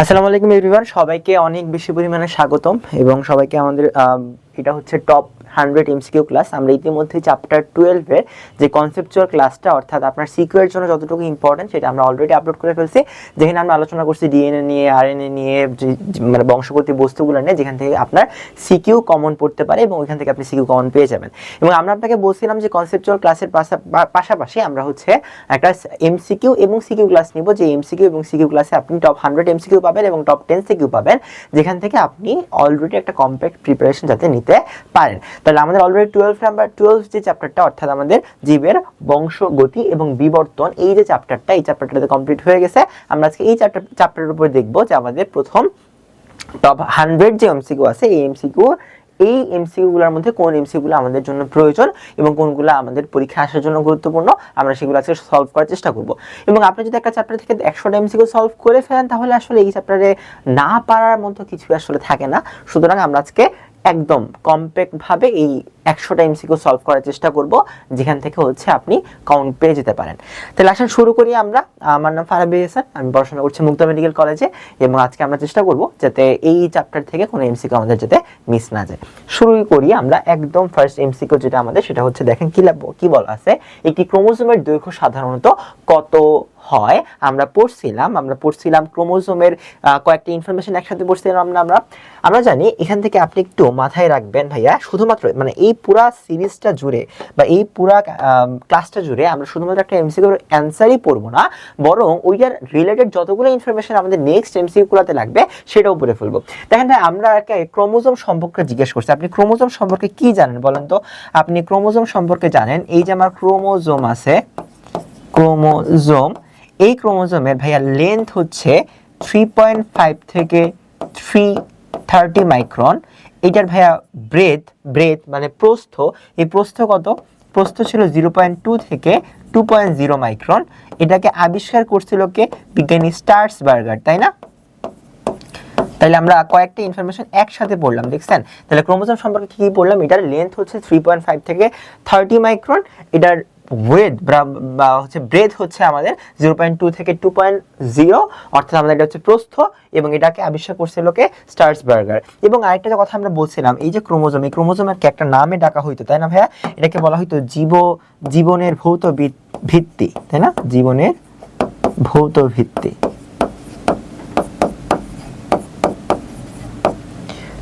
আসসালামু আলাইকুম এভরিওয়ান, সবাইকে অনেক বেশি পরিমাণে স্বাগতম এবং সবাইকে আমাদের এটা হচ্ছে টপ 100 এমসিকিউ ক্লাস। আমরা ইতিমধ্যে চ্যাপ্টার 12 এর যে কনসেপচুয়াল ক্লাসটা অর্থাৎ আপনার সিকিউ এর জন্য যতটুকু ইম্পর্টেন্ট সেটা আমরা অলরেডি আপলোড করে ফেলছি, যেখানে আমরা আলোচনা করছি ডিএনএ নিয়ে, আরএনএ নিয়ে, মানে বংশগতি বস্তুগুলো নিয়ে, যেখান থেকে আপনার সিকিউ কমন পড়তে পারে এবং ওইখান থেকে আপনি সিকিউ কমন পেয়ে যাবেন। এবং আমরা আপনাকে বলছিলাম যে কনসেপচুয়াল ক্লাসের পাশাপাশি আমরা হচ্ছে একটা এমসিকিউ এবং সিকিউ ক্লাস নিব, যে এমসিকিউ এবং সিকিউ ক্লাসে আপনি টপ 100 এমসিকিউ পাবেন এবং টপ 10 সিকিউ পাবেন, যেখান থেকে আপনি অলরেডি একটা কম্প্যাক্ট প্রিপারেশন যাতে নিতে পারেন। তাহলে আমাদের অলরেডি 12 যে চ্যাপ্টারটা অর্থাৎ আমাদের জীবের বংশগতি এবং বিবর্তন, এই যে চ্যাপ্টারটা, এই চ্যাপ্টারটাতে কমপ্লিট হয়ে গেছে। আমরা আজকে এই চ্যাপ্টারের উপর দেখবো যে আমাদের প্রথম টপ 100 যে এমসিকিউ আছে, এই এমসিকিউ গুলোর মধ্যে কোন এমসিকিউ গুলো আমাদের জন্য প্রয়োজন এবং কোনগুলো আমাদের পরীক্ষা আসার জন্য গুরুত্বপূর্ণ, আমরা সেগুলো আজকে সলভ করার চেষ্টা করব। এবং আপনি যদি একটা চ্যাপ্টার থেকে 100টা এমসিকিউ সলভ করে ফেলেন, তাহলে আসলে এই চ্যাপ্টারে না পারার মতো কিছু আসলে থাকে না। সুতরাং আমরা আজকে একদম কম্প্যাক্ট ভাবে এই 100টা এমসিকিউ সলভ করার চেষ্টা করব, যেখান থেকে হচ্ছে আপনি কাউন্ট পেয়ে যেতে পারেন। তাহলে আসুন শুরু করি আমরা। আমার নাম ফারাবি হাসান, আমি পড়াশোনা করছি মুক্তা মেডিকেল কলেজে এবং আজকে আমরা চেষ্টা করব যাতে এই চ্যাপ্টার থেকে কোনো এমসিকিউ আমাদের যাতে মিস না যায়। শুরু করি আমরা একদম ফার্স্ট এমসিকিউ যেটা আমাদের, সেটা হচ্ছে দেখেন কি বলা আছে, একটি ক্রোমোজোমের দৈর্ঘ্য সাধারণত কত হয়। আমরা পড়ছিলাম ক্রোমোজোমের কয়েকটা ইনফরমেশন একসাথে পড়ছিলাম আমরা জানি। এখান থেকে আপনি একটু মাথায় রাখবেন ভাইয়া, শুধুমাত্র মানে এই পুরা সিরিজটা জুড়ে বা এই পুরা ক্লাসটা জুড়ে আমরা শুধুমাত্র একটা এমসিকিউর অ্যান্সারই পড়বো না, বরং ওইটার রিলেটেড যতগুলো ইনফরমেশন আমাদের নেক্সট এমসিকিউগুলোতে লাগবে সেটাও পড়ে ফেলবো। দেখেন ভাই, আমরা ক্রোমোজোম সম্পর্কে জিজ্ঞেস করছি। আপনি ক্রোমোজোম সম্পর্কে কি জানেন বলেন তো? আপনি ক্রোমোজোম সম্পর্কে জানেন, এই যে আমার ক্রোমোজোম আছে, ক্রোমোজোম, এই ক্রোমোজোমের ভাইয়া লেন্থ হচ্ছে 3.5 থেকে 330 মাইক্রন। এটার ভাইয়া ব্রেথ মানে প্রস্থ, এই প্রস্থ কত? প্রস্থ ছিল 0.2 থেকে 2.0 মাইক্রন। এটাকে আবিষ্কার করছিল কে? বিজ্ঞানী স্টার্সবার্গার, তাই না? তাহলে আমরা কয়েকটা ইনফরমেশন একসাথে পড়লাম, দেখছেন? তাহলে ক্রোমোজোম সম্পর্কে কি পড়লাম? এটার লেন্থ হচ্ছে 3.5 থেকে 30 মাইক্রন। এটার ওয়েট বা হচ্ছে ব্রেথ হচ্ছে আমাদের 0.2 থেকে 2.0, অর্থাৎ আমাদের এটা হচ্ছে প্রস্থ, এবং এটাকে আবিষ্কার করছিল কে? স্টার্সবার্গার। এবং আরেকটা যে কথা আমরা বলছিলাম, এই যে ক্রোমোজোম, এই ক্রোমোজোমকে একটা নামে ডাকা হইতো, তাই না ভাইয়া? এটাকে বলা হইতো জীবনের ভৌত ভিত্তি, তাই না? জীবনের ভৌত ভিত্তি,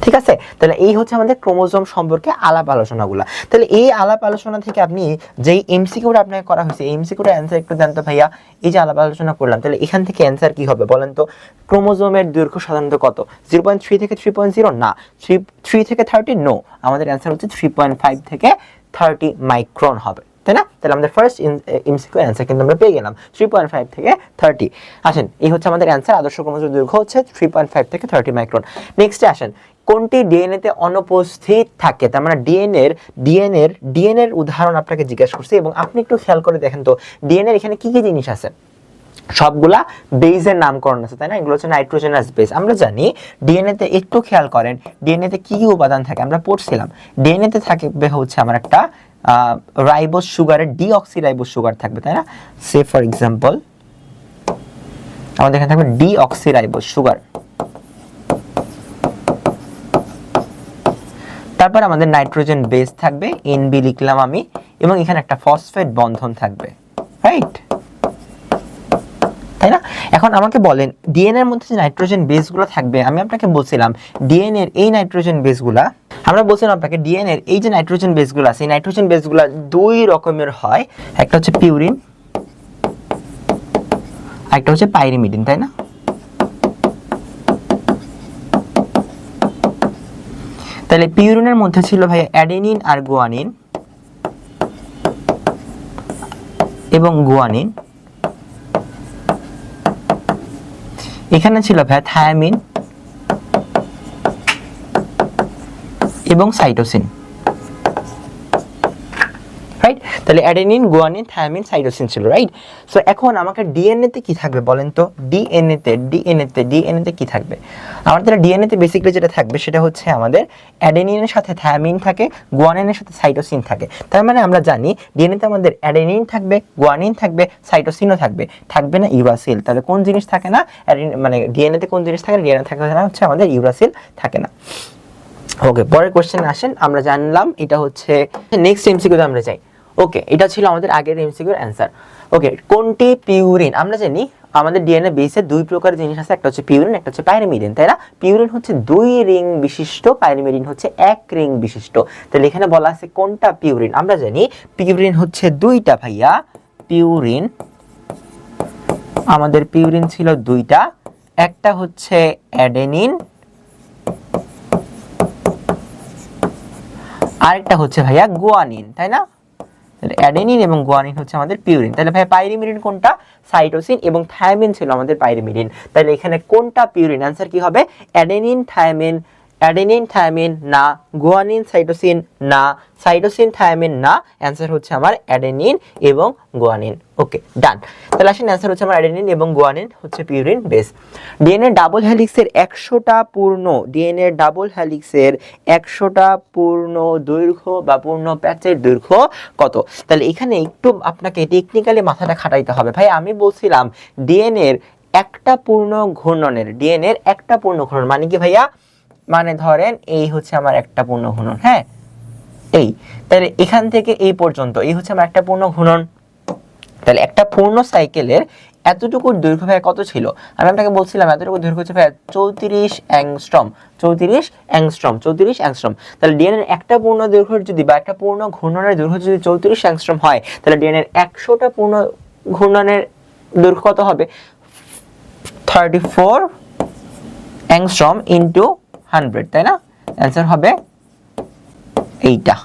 ঠিক আছে? তাহলে এই হচ্ছে আমাদের ক্রোমোজোম সম্পর্কে আলাপ আলোচনাগুলো। তাহলে এই আলাপ আলোচনা থেকে আপনি যেই এমসিকিউটা আপনাকে করা হয়েছে, এই এমসিকিউটার অ্যান্সার একটু দেন তো ভাইয়া। এই যে আলাপ আলোচনা করলাম, তাহলে এখান থেকে অ্যান্সার কি হবে বলেন তো? ক্রোমোজোমের দৈর্ঘ্য সাধারণত কত? 0.3 থেকে 3.0 না, 3 থেকে 30 নো, আমাদের অ্যান্সার হচ্ছে 3.5 থেকে 30 মাইক্রন হবে, তাই না? তাহলে আমাদের ফার্স্ট এমসিকিউ অ্যান্সার কিন্তু আমরা পেয়ে গেলাম 3.5 থেকে 30। আসেন, এই হচ্ছে আমাদের অ্যান্সার। আদর্শ ক্রোমোজোমের দৈর্ঘ্য হচ্ছে 3.5 থেকে 30 মাইক্রন। নেক্সটে আসেন, কোনটি ডিএনএ তে অনুপস্থিত থাকে? তার মানে ডিএনএর উদাহরণ আপনাকে জিজ্ঞাসা করছি, এবং আপনি একটু খেয়াল করে দেখেন তো ডিএনএর এখানে কি কি জিনিস আছে। সবগুলা বেজের নামকরণ আছে, তাই না? এগুলো হচ্ছে নাইট্রোজেনাস বেস। আমরা জানি ডিএনএ তে, একটু খেয়াল করেন ডিএনএ তে কি কি উপাদান থাকে, আমরা পড়ছিলাম। ডিএনএ তে থাকবে হচ্ছে আমার একটা রাইবোজ সুগারের ডিঅক্সিরাইবোজ সুগার থাকবে, তাই না? সে ফর এক্সাম্পল আমাদের এখানে থাকবে ডিঅক্সিরাইবোজ সুগার। তারপর আমাদের নাইট্রোজেন বেস থাকবে, এনবি লিখলাম আমি, এবং এখানে একটা ফসফেট বন্ধন থাকবে, রাইট? তাই না? এখন আমাকে বলেন ডিএনএ এর মধ্যে যে নাইট্রোজেন বেসগুলো থাকবে, আমি আপনাকে বলছিলাম ডিএনএ এর এই নাইট্রোজেন বেসগুলা, আমরা বলছিলাম আপনাকে ডিএনএ এর এই যে নাইট্রোজেন বেসগুলো আছে, এই নাইট্রোজেন বেসগুলো দুই রকমের হয়। একটা হচ্ছে পিউরিন, একটা হচ্ছে পাইরিমিডিন, তাই না? তাহলে পিউরিনের মধ্যে ছিল ভাই অ্যাডেনিন আর গুয়ানিন, এবং গুয়ানিন। এখানে ছিল ভাই থায়ামিন এবং সাইটোসিন, রাইট? তাহলে অ্যাডেনিন, গুয়ানিন, থায়ামিন, সাইটোসিন ছিল, রাইট? সো এখন আমাকে ডিএনএ তে কি থাকবে বলেন তো? ডিএনএ তে কি থাকবে? আমাদের ডিএনএ তে বেসিক্যালি যেটা থাকবে সেটা হচ্ছে আমাদের অ্যাডেনিনের সাথে থায়ামিন থাকে, গুয়ানিনের সাথে সাইটোসিন থাকে। তার মানে আমরা জানি ডিএনএ তে আমাদের অ্যাডেনিন থাকবে, গুয়ানিন থাকবে, সাইটোসিনও থাকবে, থাকবে না ইউরাসিল। তাহলে কোন জিনিস থাকে না? মানে ডিএনএ তে কোন জিনিস থাকে? ডিএনএ থাকে না হচ্ছে আমাদের ইউরাসিল থাকে না। ওকে, পরের কোশ্চেন আসেন। আমরা জানলাম এটা হচ্ছে নেক্সট এমসিকিউতে আমরা যাই। ওকে, এটা ছিল আমাদের আগের এমসিকিউর অ্যান্সার। ওকে, কোনটি পিউরিন? আমরা জানি আমাদের ডিএনএ বেসে দুই প্রকার জিনিস আছে, একটা হচ্ছে পিউরিন, একটা হচ্ছে পাইরিমিডিন, তাই না? পিউরিন হচ্ছে 2 রিং বিশিষ্ট, পাইরিমিডিন হচ্ছে 1 রিং বিশিষ্ট। তাহলে এখানে বলা আছে কোনটা পিউরিন। আমরা জানি পিউরিন হচ্ছে দুইটা ভাইয়া, পিউরিন আমাদের পিউরিন ছিল দুইটা, একটা হচ্ছে অ্যাডেনিন, আরেকটা হচ্ছে ভাইয়া গুয়ানিন, তাই না? তাহলে অ্যাডেনিন এবং গুয়ানিন হচ্ছে আমাদের পিউরিন। তাহলে ভাই পাইরিমিডিন কোনটা? সাইটোসিন এবং থায়ামিন ছিল আমাদের পাইরিমিডিন। তাহলে এখানে কোনটা পিউরিন? অ্যান্সার কি হবে? অ্যাডেনিন থায়ামিন, অ্যাডেনিন থায়ামিন না, গুয়ানিন সাইটোসিন না, সাইটোসিন থায়ামিন না, অ্যান্সার হচ্ছে আমার অ্যাডেনিন এবং গুয়ানিন। ওকে, ডান। তাহলে আসেন অ্যান্সার হচ্ছে আমার অ্যাডেনিন এবং গুয়ানিন হচ্ছে পিউরিন বেস। ডিএনএ ডাবল হেলিক্সের 100টা পূর্ণ, ডিএনএ ডাবল হেলিক্সের 100টা পূর্ণ দৈর্ঘ্য বা পূর্ণ প্যাচের দৈর্ঘ্য কত? তাহলে এখানে একটু আপনাকে টেকনিক্যালি মাথাটা খাটাইতে হবে। ভাই আমি বলছিলাম ডিএনএর একটা পূর্ণ ঘূর্ণনের, ডিএনএর একটা পূর্ণ ঘূর্ণন মানে কি ভাইয়া? মানে ধরেন এই হচ্ছে আমার একটা পূর্ণ ঘূর্ণন, হ্যাঁ এই, তাহলে এখান থেকে এই পর্যন্ত এই হচ্ছে আমার একটা পূর্ণ ঘূর্ণন। তাহলে একটা পূর্ণ সাইকেলের এতটুকু দৈর্ঘ্য ভাই কত ছিল? আমি আপনাকে বলছিলাম এতটুকু দৈর্ঘ্য হচ্ছে ভাই 34 অ্যাংস্ট্রম, 34 অ্যাংস্ট্রম, 34 অ্যাংস্ট্রম। তাহলে ডিএনএর একটা পূর্ণ দৈর্ঘ্যের যদি বা একটা পূর্ণ ঘূর্ণনের দৈর্ঘ্য যদি 34 অ্যাংস্ট্রম হয়, তাহলে ডিএনএর 100টা পূর্ণ ঘূর্ণনের দৈর্ঘ্য কত হবে? 34 অ্যাংস্ট্রম ইনটু 100, তাই না? অ্যান্সার হবে এইটা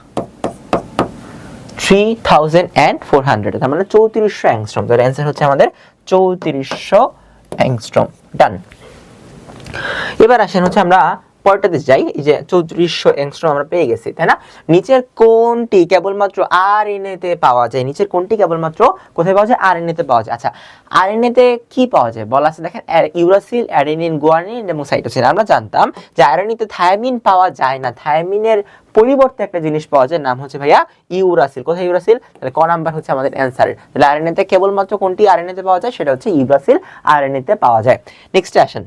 3400, তার মানে 3400 অ্যাংস্ট্রম। তার অ্যান্সার হচ্ছে আমাদের 3400 অ্যাংস্ট্রম। ডান। এবার আসেন হচ্ছে আমরা পরেরটাতে যাই। এই যে 3400 অ্যাংস্ট্রম আমরা পেয়ে গেছি, তাই না? নিচের কোনটি কেবলমাত্র আরএনএ তে পাওয়া যায়? নিচের কোনটি কেবলমাত্র কোথায় পাওয়া যায়? আরএনএ তে পাওয়া যায়। আচ্ছা, আরএনএ তে কি পাওয়া যায় বলা আছে দেখেন, ইউরাসিল, অ্যাডেনিন, গুয়ানিন এবং সাইটোসিন। আমরা জানতাম যে আরএনএ তে থায়ামিন পাওয়া যায় না, থায়ামিনের পরিবর্তে একটা জিনিস পাওয়া যায়, নাম হচ্ছে ভাইয়া ইউরাসিল। কোথায় ইউরাসিল? তাহলে ক নাম্বার হচ্ছে আমাদের অ্যান্সার। তাহলে আরএনএ তে কেবলমাত্র কোনটি আরএনএ তে পাওয়া যায়? সেটা হচ্ছে ইউরাসিল, আরএনএ তে পাওয়া যায়। নেক্সট আসেন।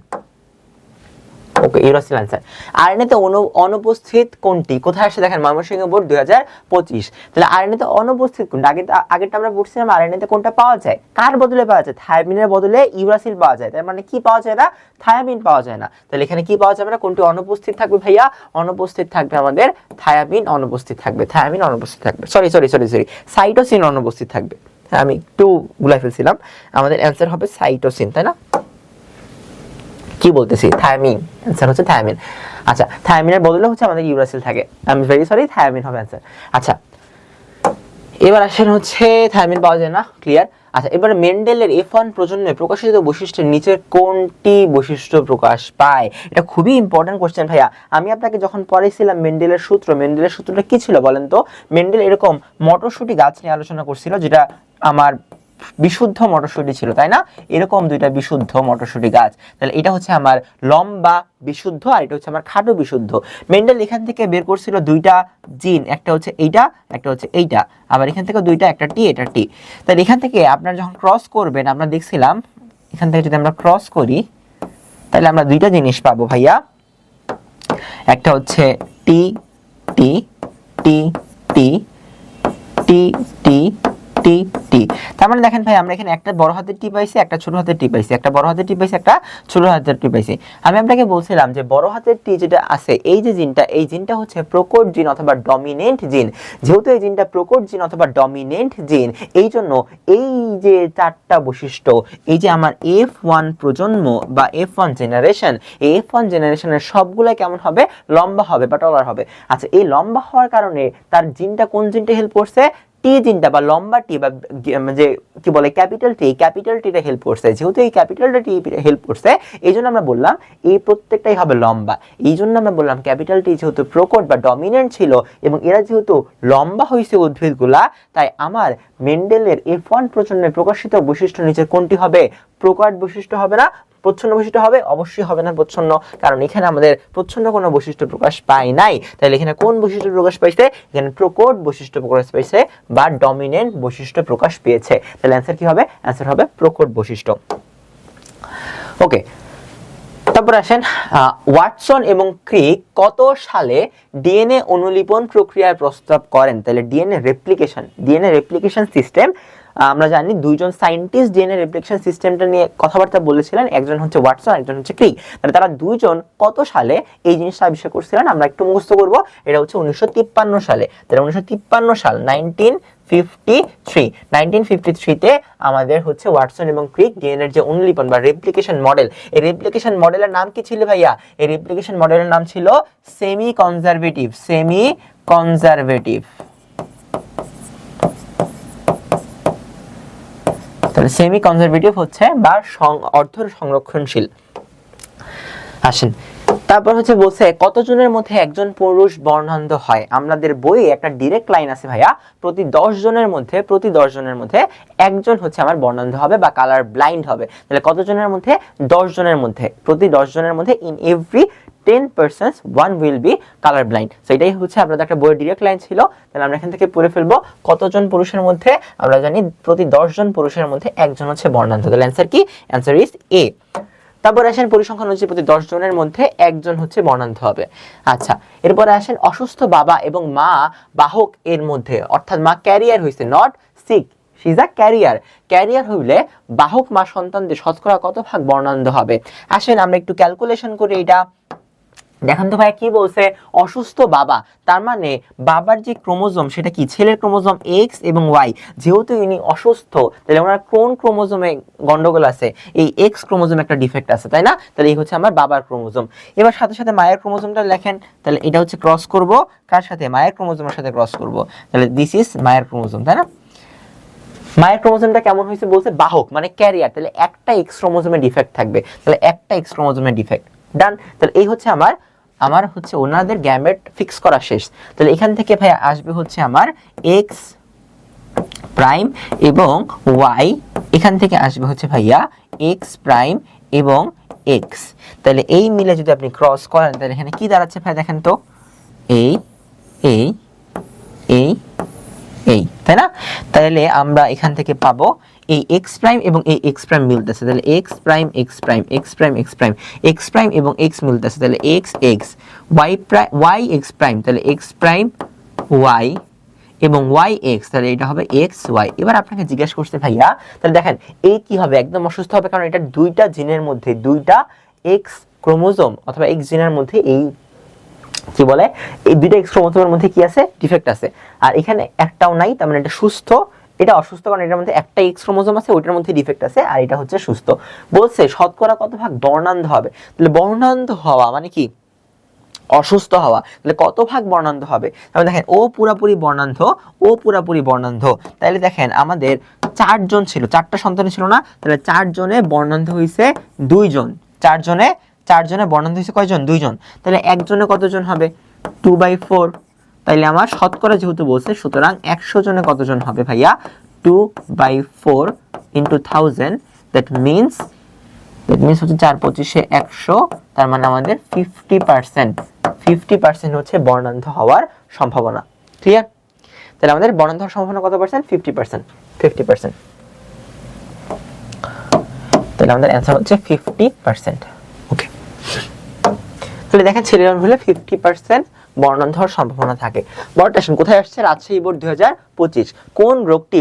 ওকে, ইউরাসিল অ্যান্সার। আরএনএ তে অনুপস্থিত কোনটি? কোথায় আসে দেখেন, ময়মনসিংহ বোর্ড 2025। তাহলে আরএনএ তে অনুপস্থিত কোনটা? আগেটা আমরা পড়ছিলাম আরএনএ তে কোনটা পাওয়া যায়? কার বদলে পাওয়া যায়? থায়ামিনের বদলে ইউরাসিল পাওয়া যায়। তার মানে কি পাওয়া যায় না? থায়ামিন পাওয়া যায় না। তাহলে এখানে কি পাওয়া যাবে না? কোনটি অনুপস্থিত থাকবে ভাইয়া? অনুপস্থিত থাকবে আমাদের থায়ামিন, অনুপস্থিত থাকবে থায়ামিন, অনুপস্থিত থাকবে সরি সাইটোসিন অনুপস্থিত থাকবে। আমি একটু গুলাই ফেলছিলাম, আমাদের অ্যান্সার হবে সাইটোসিন, তাই না? কি বলতেছি? থায়ামিন, অ্যান্সার হচ্ছে থায়ামিন। আচ্ছা, থায়ামিনের বদলে হচ্ছে আমাদের ইউরাসিল থাকে। I am very sorry, thymine হবে অ্যান্সার। আচ্ছা, এবার আসেন হচ্ছে থায়ামিন পাওয়া যায় না, ক্লিয়ার। আচ্ছা, এবার মেন্ডেলের F1 প্রজন্মে প্রকাশিত বৈশিষ্ট্যের নিচে কোনটি বৈশিষ্ট্য প্রকাশ পায়? এটা খুবই ইম্পর্টেন্ট কোশ্চেন ভাইয়া। আমি আপনাকে যখন পড়াইছিলাম মেন্ডেলের সূত্রটা কি ছিল বলেন তো? মেন্ডেল এরকম মটরশুঁটি গাছ নিয়ে আলোচনা করছিল, যেটা আমার বিশুদ্ধ মটরশুঁটি ছিল, তাই না? এরকম দুইটা বিশুদ্ধ মটরশুঁটি গাছ। তাহলে এটা হচ্ছে আমার লম্বা বিশুদ্ধ, আর এটা হচ্ছে আমার খাটো বিশুদ্ধ। মেন্ডেল এখান থেকে বের করছিল দুইটা জিন, একটা হচ্ছে এইটা, একটা হচ্ছে এইটা। আবার এখান থেকে দুইটা, একটা টি, এটা টি। তাহলে এখান থেকে আপনারা যখন ক্রস করবেন, আমরা দেখছিলাম এখান থেকে যদি আমরা ক্রস করি তাহলে আমরা দুইটা জিনিস পাবো ভাইয়া। একটা হচ্ছে টি টি টি টি টি টি টি টি। তার মানে দেখেন ভাই, আমরা এখানে একটা বড় হাতের টি পাইছি, একটা ছোট হাতের টি পাইছি, একটা বড় হাতের টি পাইছি, একটা ছোট হাতের টি পাইছি। আমি আপনাকে বলছিলাম যে বড় হাতের টি যেটা আছে, এই যে জিনটা, এই জিনটা হচ্ছে প্রকট জিন অথবা ডমিনেন্ট জিন। যেহেতু এই জিনটা প্রকট জিন অথবা ডমিনেন্ট জিন, এই জন্য এই যে চারটা বৈশিষ্ট্য, এই যে আমার F1 প্রজন্ম বা F1 জেনারেশন, এই F1 জেনারেশনের সবগুলা কেমন হবে? লম্বা হবে বা টলার হবে। আচ্ছা, এই লম্বা হওয়ার কারণে তার জিনটা কোন জিনটা হেল্প করছে? টি জিনটা বা লম্বা টি বা যে কি বলে ক্যাপিটাল টিটা হেল্প করছে, যেহেতু এই ক্যাপিটালটা টি হেল্প করছে এই জন্য আমরা বললাম এই প্রত্যেকটাই হবে লম্বা। এই জন্য আমরা বললাম ক্যাপিটাল টি যেহেতু প্রকট বা ডমিনেন্ট ছিল এবং এরা যেহেতু লম্বা হয়েছে উদ্ভিদগুলা, তাই আমার মেন্ডেলের F1 প্রজন্মে প্রকাশিত বৈশিষ্ট্য নিচের কোনটি হবে? প্রকট বৈশিষ্ট্য হবে না প্রচ্ছন্ন বৈশিষ্ট্য হবে? অবশ্যই হবে না প্রচ্ছন্ন, কারণ এখানে আমাদের প্রচ্ছন্ন কোনো বৈশিষ্ট্য প্রকাশ পায় নাই। তাহলে এখানে কোন বৈশিষ্ট্য প্রকাশ পাইছে? এখানে প্রকট বৈশিষ্ট্য প্রকাশ পাইছে বা ডমিনেন্ট বৈশিষ্ট্য প্রকাশ পেয়েছে। তাহলে অ্যান্সার কি হবে? অ্যান্সার হবে প্রকট বৈশিষ্ট্য। ওকে, তারপর আসেন ওয়াটসন এবং ক্রিক কত সালে ডিএনএ অনুলিপন প্রক্রিয়ার প্রস্তাব করেন? তাহলে ডিএনএ রেপ্লিকেশন সিস্টেম আমরা জানি দুইজন সায়েন্টিস্ট ডিএনএ রেপ্লিকেশন সিস্টেমটা নিয়ে কথাবার্তা বলেছিলেন, একজন হচ্ছে ওয়াটসন, একজন হচ্ছে ক্রিক। তাহলে তারা দুইজন কত সালে এই জিনিসটা আবিষ্কার করছিলেন? আমরা একটু মুখস্থ করব, এটা হচ্ছে 1953 সালে। তাহলে 1953 সাল 1953 তে আমাদের হচ্ছে ওয়াটসন এবং ক্রিক ডিএনএর যে অনুলিপন বা রেপ্লিকেশন মডেল, এই রেপ্লিকেশন মডেলের নাম কি ছিল ভাইয়া? এই রেপ্লিকেশন মডেলের নাম ছিল সেমি কনজারভেটিভ। তাহলে সেমি কনজারভেটিভ হচ্ছে বা অর্ধ সংরক্ষণশীল। আসেন, তারপর হচ্ছে বলছে কতজনের মধ্যে একজন পুরুষ বর্ণান্ধ হয়? আমাদের বইয়ে একটা ডিরেক্ট লাইন আছে ভাইয়া, প্রতি 10 জনের মধ্যে একজন হচ্ছে আমার বর্ণান্ধ হবে বা কালার ব্লাইন্ড হবে। তাহলে কতজনের মধ্যে? 10 জনের মধ্যে, প্রতি 10 জনের মধ্যে in every 10 persons one will be color blind। So এটাই হচ্ছে আপনাদের একটা বইয়ের ডিরেক্ট লাইন ছিল। তাহলে আমরা এখান থেকে পড়ে ফেলবো কতজন পুরুষের মধ্যে? আমরা জানি প্রতি 10 জন পুরুষের মধ্যে একজন হচ্ছে বর্ণান্ধ। তাহলে অ্যান্সার কি? Answer is a. তারপরে আসেন পরিসংখ্যান হচ্ছে প্রতি 10 জনের মধ্যে একজন হচ্ছে বর্ণান্ধ হবে। আচ্ছা, এরপরে আসেন অসুস্থ বাবা এবং মা বাহক এর মধ্যে, অর্থাৎ মা ক্যারিয়ার হইছে, not sick, she is a carrier হইলে বাহক মা সন্তানদের শতকরা কত ভাগ বর্ণান্ধ হবে? আসেন আমরা একটু ক্যালকুলেশন করি এটা। দেখেন তো ভাই কি বলছে? অসুস্থ বাবা, তার মানে বাবার যে ক্রোমোজোম সেটা কি? ছেলের ক্রোমোজোম এক্স এবং ওয়াই। যেহেতু ইনি অসুস্থ, তাহলে ওনার কোন ক্রোমোজোমে গন্ডগোল আছে? এই এক্স ক্রোমোজোমে একটা ডিফেক্ট আছে, তাই না? তাহলে এই হচ্ছে আমার বাবার ক্রোমোজোম। এবার সাথে সাথে মায়ের ক্রোমোজোমটা লেখেন। তাহলে এটা হচ্ছে ক্রস করব কার সাথে? মায়ের ক্রোমোজোমের সাথে ক্রস করব। তাহলে দিস ইজ মায়ের ক্রোমোজোম, তাই না? মায়ের ক্রোমোজোমটা কেমন হয়েছে বলছে? বাহক মানে ক্যারিয়ার, তাহলে একটা এক্স ক্রোমোজোমে ডিফেক্ট থাকবে, তাহলে একটা এক্স ক্রোমোজোমে ডিফেক্ট। ডান। তাহলে এই হচ্ছে আমার হচ্ছে ওনাদের গ্যামেট ফিক্স করা শেষ। তাহলে এখান থেকে ভাই আসবে হচ্ছে আমার এক্স প্রাইম এবং ওয়াই, এখান থেকে আসবে হচ্ছে ভাইয়া এক্স প্রাইম এবং এক্স। তাহলে এই মিলে যদি আপনি ক্রস করেন তাহলে এখানে কি দাঁড়াচ্ছে ভাই? দেখেন তো, এই এই এই এই, তাই না? তাহলে আমরা এখান থেকে পাবো এই এক্স প্রাইম এবং এই এক্স প্রাইম মিলতেছে, তাহলে এক্স প্রাইম এবং এক্স মিলতেছে, তাহলে এক্স ওয়াই এক্স প্রাইম, তাহলে এক্স প্রাইম ওয়াই এবং ওয়াই এক্স, তাহলে এটা হবে এক্স ওয়াই। এবার আপনাকে জিজ্ঞাসা করতে ভাইয়া, তাহলে দেখেন এই কি হবে? একদম অসুস্থ হবে, কারণ এটা দুইটা জিনের মধ্যে, দুইটা এক্স ক্রোমোজোম অথবা এক্স জিনের মধ্যে এই কি বলে এই দুইটা এক্স ক্রোমোজোমের মধ্যে কি আছে? ডিফেক্ট আছে। আর এখানে একটাও নাই, তার মানে এটা সুস্থ। এটা অসুস্থ কারণ এটার মধ্যে একটা এক্স ক্রোমোজোম আছে, ওইটার মধ্যে ডিফেক্ট আছে, আর এটা হচ্ছে সুস্থ। বলছে শতকরা কত ভাগ বর্ণান্ধ হবে? তাহলে বর্ণান্ধ হওয়া মানে কি? অসুস্থ হওয়া। তাহলে কত ভাগ বর্ণান্ধ হবে? তাহলে দেখেন ও পুরাপুরি বর্ণান্ধ। তাহলে দেখেন আমাদের 4 জন ছিল, 4টা সন্তান ছিল না? তাহলে 4 জনে বর্ণান্ধ হইছে 2 জন। 4 জনে বর্ণান্ধ হইছে কয়জন? 2 জন। তাহলে একজনে কতজন হবে? 2/4। তাইলে আমার শতকরা যেহেতু বলছে, সুতরাং 100 জনে কতজন হবে ভাইয়া? 2/4 into 1000, দ্যাট মিন্স হচ্ছে 4×25 100, তার মানে আমাদের 50% হচ্ছে বর্ণান্ধ হওয়ার সম্ভাবনা। ক্লিয়ার? তাহলে আমাদের বর্ণান্ধ হওয়ার সম্ভাবনা কত পার্সেন্ট? 50%। তাহলে আমাদের অ্যান্সার হচ্ছে 50%। ওকে, তাহলে দেখেন ছেলের হলে 50% বর্ণান্ধ হওয়ার সম্ভাবনা থাকে। বড়টেশন কোথায় আসছে? রাজশাহী বোর্ড 2025। কোন রোগটি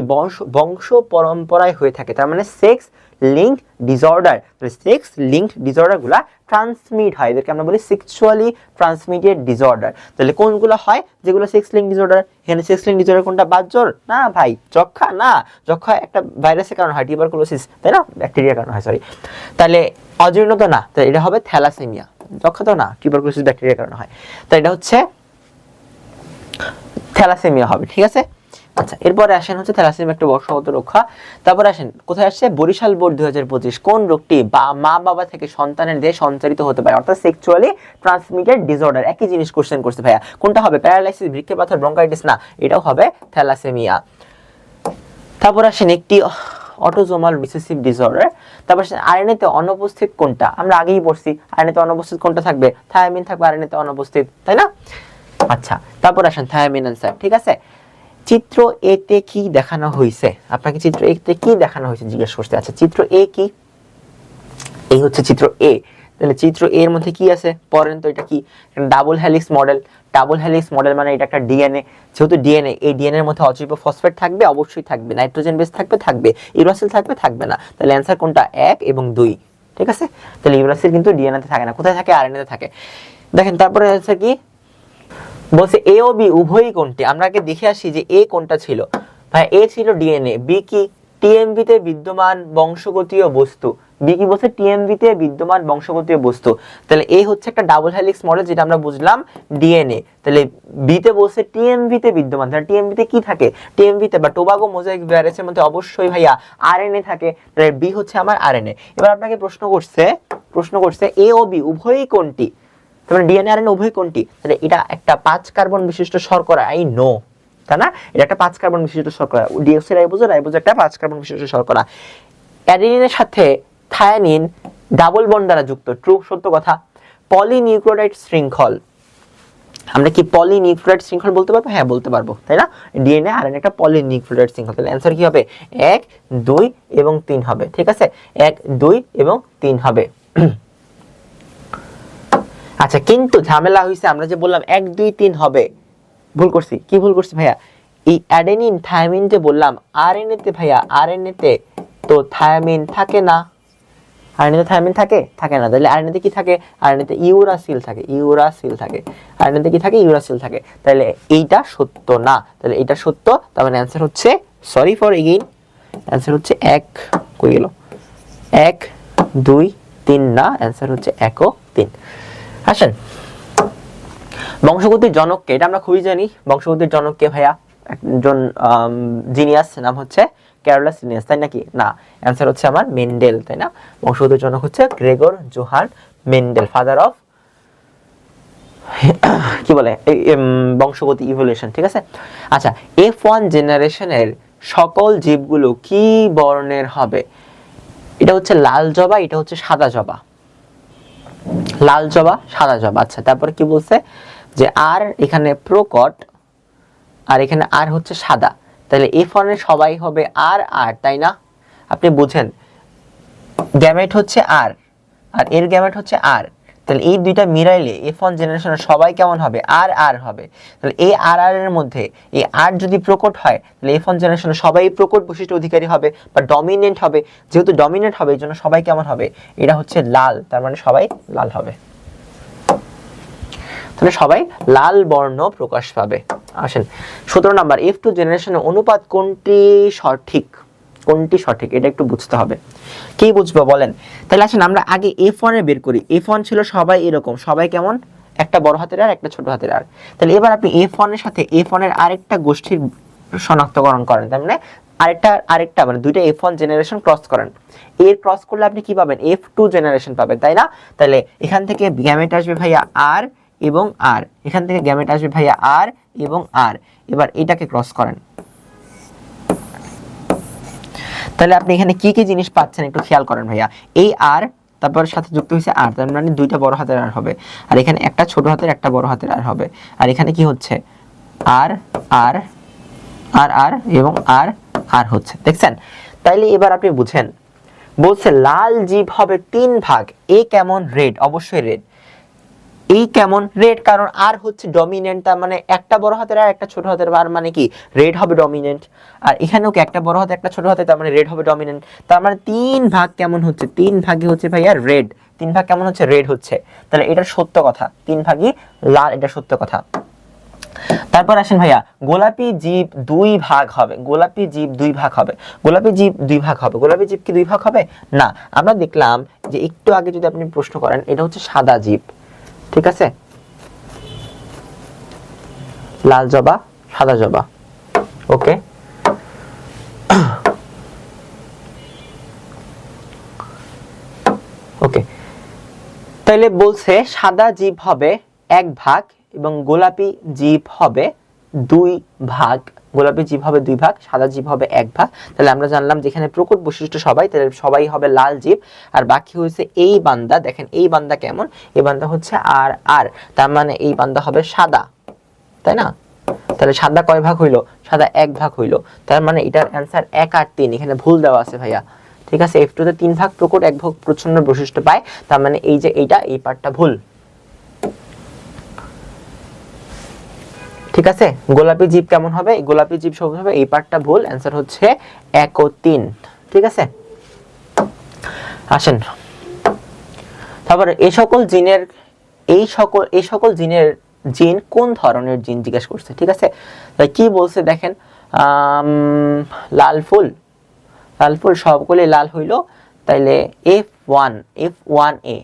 বংশ পরম্পরায় হয়ে থাকে? তার মানে sex linked disorder. Sex linked disorder গুলা ট্রান্সমিট হয়, এদেরকে আমরা বলি সেক্সুয়ালি ট্রান্সমিটেড ডিসঅর্ডার। তাহলে কোনগুলো হয়? যেগুলো সেক্স লিঙ্কড ডিসঅর্ডার। এখানে সেক্স লিঙ্কড ডিসঅর্ডার কোনটা? বাতজ্বর না ভাই, যক্ষা না, যক্ষা একটা ভাইরাসের কারণে হয়, টিউবারকুলোসিস, তাই না? ব্যাকটেরিয়ার কারণে হয়, সরি। তাহলে অজীর্ণ তো না, তাহলে এটা হবে থ্যালাসেমিয়া। যক্ষা তো না, টিউবারকুলোসিস ব্যাকটেরিয়ার কারণে হয়, তাই এটা হচ্ছে থ্যালাসেমিয়া হবে। ঠিক আছে? আচ্ছা, এরপরে আসেন হচ্ছে থ্যালাসেমিয়া একটা বংশগত রোগা। তারপরে আসেন কোথায় আসছে, বরিশাল বোর্ড 2025, কোন রোগটি মা বাবা থেকে সন্তানের দেহে সঞ্চারিত হতে পারে, অর্থাৎ সেক্সুয়ালি ট্রান্সমিটেড ডিসঅর্ডার। একই জিনিস কোশ্চেন করছে ভাইয়া, কোনটা হবে, প্যারালাইসিস, বৃক্কে পাথর, ব্রঙ্কাইটিস, না এটাও হবে থ্যালাসেমিয়া। তারপর আসেন একটি অটোজোমাল রিসেসিভ ডিসঅর্ডার। তারপর আরএনএ তে অনুপস্থিত কোনটা, আমরা আগেই পড়ছি আরএনএ তে অনুপস্থিত কোনটা থাকবে, থায়ামিন থাকবে আরএনএ তে অনুপস্থিত, তাই না? আচ্ছা, তারপর আসেন থায়ামিন আনসার, ঠিক আছে। চিত্র এ তে কি দেখানো হয়েছে, আপনাকে চিত্র এ তে কি দেখানো হয়েছে জিজ্ঞেস করতে। আচ্ছা, চিত্র এ কি, এই হচ্ছে চিত্র এ। তাহলে চিত্র এ এর মধ্যে কি আছে পড়েন তো, এটা কি, double helix model. Double helix model মানে এটা একটা ডিএনএ, যেহেতু ডিএনএ, এই ডিএনএ এর মধ্যে অজৈব ফসফেট থাকবে, অবশ্যই থাকবে, নাইট্রোজেন বেস থাকবে, ইউরাসিল থাকবে না। তাহলে অ্যানসার কোনটা, 1 এবং 2, ঠিক আছে। তাহলে ইউরাসিল কিন্তু ডিএনএ তে থাকে না, কোথায় থাকে, আরএনএ তে থাকে। দেখেন তারপরে অ্যানসার কি বলছে, এ ও বি উভয়ই কোনটি। আমরা আগে দেখে আসি যে এ কোনটা ছিল, ভাই এ ছিল ডিএনএ, বি কি, টিএমবি তে বিদ্যমান বংশগতীয় বস্তু। বি কি বলছে, টিএমবি তে বিদ্যমান বংশগতীয় বস্তু। তাহলে এ হচ্ছে একটা ডাবল হেলিক্স মডেল, যেটা আমরা বুঝলাম ডিএনএ। তাহলে বি তে বলছে টিএমবি তে বিদ্যমান, তাহলে টিএমবি তে কি থাকে, টিএমবি তে বা টোবাগো মোজাইক ভাইরাসের মধ্যে অবশ্যই ভাইয়া আরএনএ থাকে। তাহলে বি হচ্ছে আমার আরএনএ। এবার আপনাকে প্রশ্ন করছে এ ও বি উভয়ই কোনটি, তাহলে ডিএনএ আরএনএ উভয় কোনটি, তাহলে এটা একটা 5 কার্বন বিশিষ্ট শর্করা, আই নো, তাই না? এটা একটা 5 কার্বন বিশিষ্ট শর্করা, ডিঅক্সিরাইবোজ একটা 5 কার্বন বিশিষ্ট শর্করা। অ্যাডেনিনের সাথে থায়ামিন ডাবল বন্ড দ্বারা যুক্ত, ট্রু, সত্য কথা। পলিনিউক্লিওটাইড শৃঙ্খল, আমরা কি পলিনিউক্লিওটাইড শৃঙ্খল বলতে পারবো, হ্যাঁ বলতে পারবো, তাই না? ডিএনএ আরএনএ একটা পলিনিউক্লিওটাইড শৃঙ্খল। তাহলে অ্যানসার কি হবে, 1, 2 এবং 3 হবে, ঠিক আছে, 1, 2 এবং 3 হবে। আচ্ছা, কিন্তু ঝামেলা হইছে, আমরা যে বললাম 1, 2, 3 হবে, ভুল করছি। কি ভুল করছি ভাইয়া, এই অ্যাডেনিন থায়ামিন যে বললাম আরএনএ তে, ভাইয়া আরএনএ তে তো থায়ামিন থাকে না, আরএনএ তে থায়ামিন থাকে না। তাহলে আরএনএ তে কি থাকে, আরএনএ তে ইউরাসিল থাকে, আরএনএ তে কি থাকে, ইউরাসিল থাকে। তাহলে এইটা সত্য না, তাহলে এটা সত্য। তার মানে অ্যানসার হচ্ছে, সরি ফর এগেইন, অ্যানসার হচ্ছে 1, কই গেল, 1, 2, 3 না, অ্যানসার হচ্ছে 1 ও 3। আসেন বংশগতির জনককে, এটা আমরা খুবই জানি, বংশগতির জনককে ভাইয়া একজন জিনিয়াস, নাম হচ্ছে ক্যারোলাস লিনিয়াস, তাই নাকি, না অ্যানসার হচ্ছে আমার মেন্ডেল, তাই না? বংশগতির জনক হচ্ছে Gregor Johann Mendel, father of কি বলে বংশগতি, ইভলিউশন, ঠিক আছে। আচ্ছা, F1 জেনারেশনের সকল জীবগুলো কি বর্ণের হবে, এটা হচ্ছে লাল জবা, এটা হচ্ছে সাদা জবা, লাল জবা, সাদা জবা। আচ্ছা, তারপরে কি বলছে যে আর এখানে প্রকট, আর এখানে আর হচ্ছে সাদা, তাহলে F1 এর সবাই হবে আর আর, তাই না? আপনি বুঝেন, গ্যামেট হচ্ছে আর, আর এর গ্যামেট হচ্ছে আর, তাহলে এই দুইটা মিলাইলে F1 জেনারেশনের সবাই কেমন হবে, আর আর হবে। তাহলে এই আর আর এর মধ্যে এই আর যদি প্রকট হয়, তাহলে F1 জেনারেশনের সবাই প্রকট বৈশিষ্ট্য অধিকারী হবে বা ডমিনেন্ট হবে। যেহেতু ডমিনেন্ট হবে, এই জন্য সবাই কেমন হবে, এটা হচ্ছে লাল, তার মানে সবাই লাল হবে। তাহলে সবাই লাল বর্ণ প্রকাশ পাবে। আসেন 17 নাম্বার, F2 জেনারেশনের অনুপাত কোনটি সঠিক, এটা একটু বুঝতে হবে। কি বুঝবো বলেন? তাহলে আসেন আমরা আগে F1 এর বের করি। F1 ছিল সবাই এরকম, সবাই কেমন, একটা বড় হাতের আর একটা ছোট হাতের আর। তাহলে এবার আপনি F1 এর সাথে F1 এর আরেকটা গোষ্ঠীর শনাক্তকরণ করেন, তার মানে আরেকটা মানে দুইটা F1 জেনারেশন ক্রস করেন। এর ক্রস করলে আপনি কি পাবেন, F2 জেনারেশন পাবেন, তাই না? তাহলে এখান থেকে গ্যামেট আসবে ভাইয়া আর এবং আর, এখান থেকে গ্যামেট আসবে ভাইয়া আর এবং আর। এবার এটাকে ক্রস করেন, তাহলে আপনি এখানে কি কি জিনিস পাচ্ছেন একটু খেয়াল করেন ভাইয়া। এই আর তারপর সাথে যুক্ত হয়েছে আর, তার মানে দুইটা বড় হাতের আর হবে, আর এখানে একটা ছোট হাতের একটা বড় হাতের আর হবে, আর এখানে কি হচ্ছে আর আর আর আর এবং আর আর হচ্ছে, দেখছেন? তাইলে এবার আপনি বুঝেন, বলছে লাল জীব হবে 3 ভাগ। এ কেমন, রেড, অবশ্যই রেড। এই কেমন, রেড, কারণ আর হচ্ছে ডমিনেন্ট, তার মানে একটা বড় হাতের আর একটা ছোট হাতের আর, মানে কি রেড হবে ডমিনেন্ট। আর এখানেও কি একটা বড় হাতে একটা ছোট হাতে, তার মানে রেড হবে ডমিনেন্ট। তার মানে 3 ভাগ কেমন হচ্ছে, 3 ভাগে হচ্ছে ভাইয়া রেড, 3 ভাগ কেমন হচ্ছে, রেড হচ্ছে। তাহলে এটা সত্য কথা, 3 ভাগই লাল, এটা সত্য কথা। তারপর আসেন ভাইয়া, গোলাপি জীব 2 ভাগ হবে, গোলাপি জীব 2 ভাগ হবে, গোলাপি জীব 2 ভাগ হবে, গোলাপি জীব কি 2 ভাগ হবে না? আমরা দেখলাম যে একটু আগে যদি আপনি প্রশ্ন করেন, এটা হচ্ছে সাদা জীব, ঠিক আছে, লাল জবা, সাদা জবা, ওকে। তাইলে বলছে সাদা জীব হবে 1 ভাগ এবং গোলাপি জীব হবে 2 ভাগ। গোলাপি জীব হবে 2 ভাগ, সাদা জীব হবে 1 ভাগ। তাহলে আমরা জানলাম যেখানে প্রকট বৈশিষ্ট্য সবাই, তাহলে সবাই হবে লাল জীব। আর বাকি হয়েছে এই বান্দা, দেখেন এই বান্দা কেমন, এই বান্দা হচ্ছে আর আর, তার মানে এই বান্দা হবে সাদা, তাই না? তাহলে সাদা কয় ভাগ হইলো? সাদা 1 ভাগ হইলো। তার মানে এটার অ্যান্সার 1 আর 3, এখানে ভুল দেওয়া আছে ভাইয়া। ঠিক আছে, F2 তে 3 ভাগ প্রকট, 1 ভাগ প্রচ্ছন্ন বৈশিষ্ট্য পায়, তার মানে এই যে এইটা, এই পার্টটা ভুল। ঠিক আছে, গোলাপি জীব কেমন হবে? গোলাপি জীব সবুজ হবে, এই পার্টটা ভুল, অ্যান্সার হচ্ছে 1 ও 3। ঠিক আছে, আসেন তারপরে এই সকল জিনের জিন কোন ধরনের জিন জিজ্ঞেস করছে। ঠিক আছে, তাই কি বলছে দেখেন, লাল ফুল সবগুলি লাল হইলো, তাইলে F1A।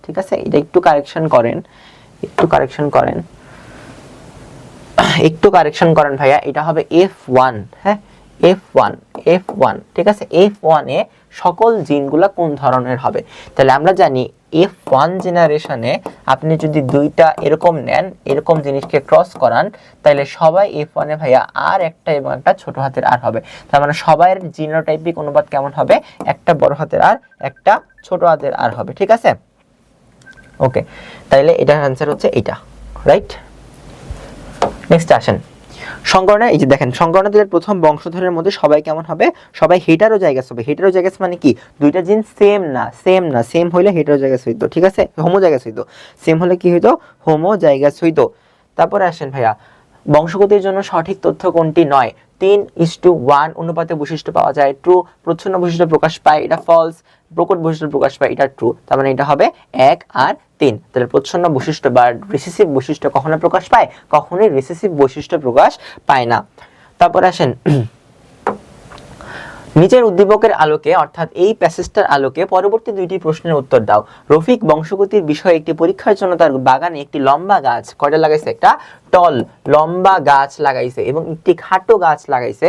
ঠিক আছে, এটা একটু কারেকশন করেন ভাইয়া, এটা হবে F1। হ্যাঁ, F1। ঠিক আছে, F1A সকল জিনগুলা কোন ধরনের হবে? তাহলে আমরা জানি F1 জেনারেশনে আপনি যদি দুইটা এরকম নেন, এরকম জিনিসকে ক্রস করান, তাহলে সবাই F1 এ ভাইয়া আর একটা এবং একটা ছোট হাতের আর হবে। তার মানে সবাই জিনোটাইপিক অনুপাত কেমন হবে? একটা বড় হাতের আর, একটা ছোট হাতের আর হবে। ঠিক আছে, ওকে, তাইলে এটার অ্যান্সার হচ্ছে এটা, রাইট। নেক্সট আসেন সংকরণে। এই যে দেখেন, সংকরণের প্রথম বংশধরের মধ্যে সবাই কেমন হবে? সবাই হেটারোজাইগাস হবে। হেটারোজাইগাস মানে কি? দুইটা জিন সেম না। সেম হইলে হেটারোজাইগাস হইতো। ঠিক আছে, হোমোজাইগাস হইতো। সেম হলে কি হইতো? হোমোজাইগাস হইতো। তারপরে আসেন ভাইয়া, বংশগতির জন্য সঠিক তথ্য কোনটি নয়? 3:1 অনুপাতে বৈশিষ্ট্য পাওয়া যায়, ট্রু। প্রচ্ছন্ন বৈশিষ্ট্য প্রকাশ পায়, এটা ফলস। প্রকট বৈশিষ্ট্য প্রকাশ পায়, এটা ট্রু। তার মানে এটা হবে 1 আর 3। তাহলে প্রচ্ছন্ন বৈশিষ্ট্য বা রিসেসিভ বৈশিষ্ট্য কখনো প্রকাশ পায়? কখনোই রিসেসিভ বৈশিষ্ট্য প্রকাশ পায় না। তারপর আসেন, নিচের উদ্দীপকের আলোকে, অর্থাৎ এই প্যাসেজটার আলোকে পরবর্তী দুইটি প্রশ্নের উত্তর দাও। রফিক বংশগতির বিষয়ে একটি পরীক্ষার জন্য তার বাগানে একটি লম্বা গাছ কয়টা লাগাইছে? একটা টল লম্বা গাছ লাগাইছে এবং একটি খাটো গাছ লাগাইছে।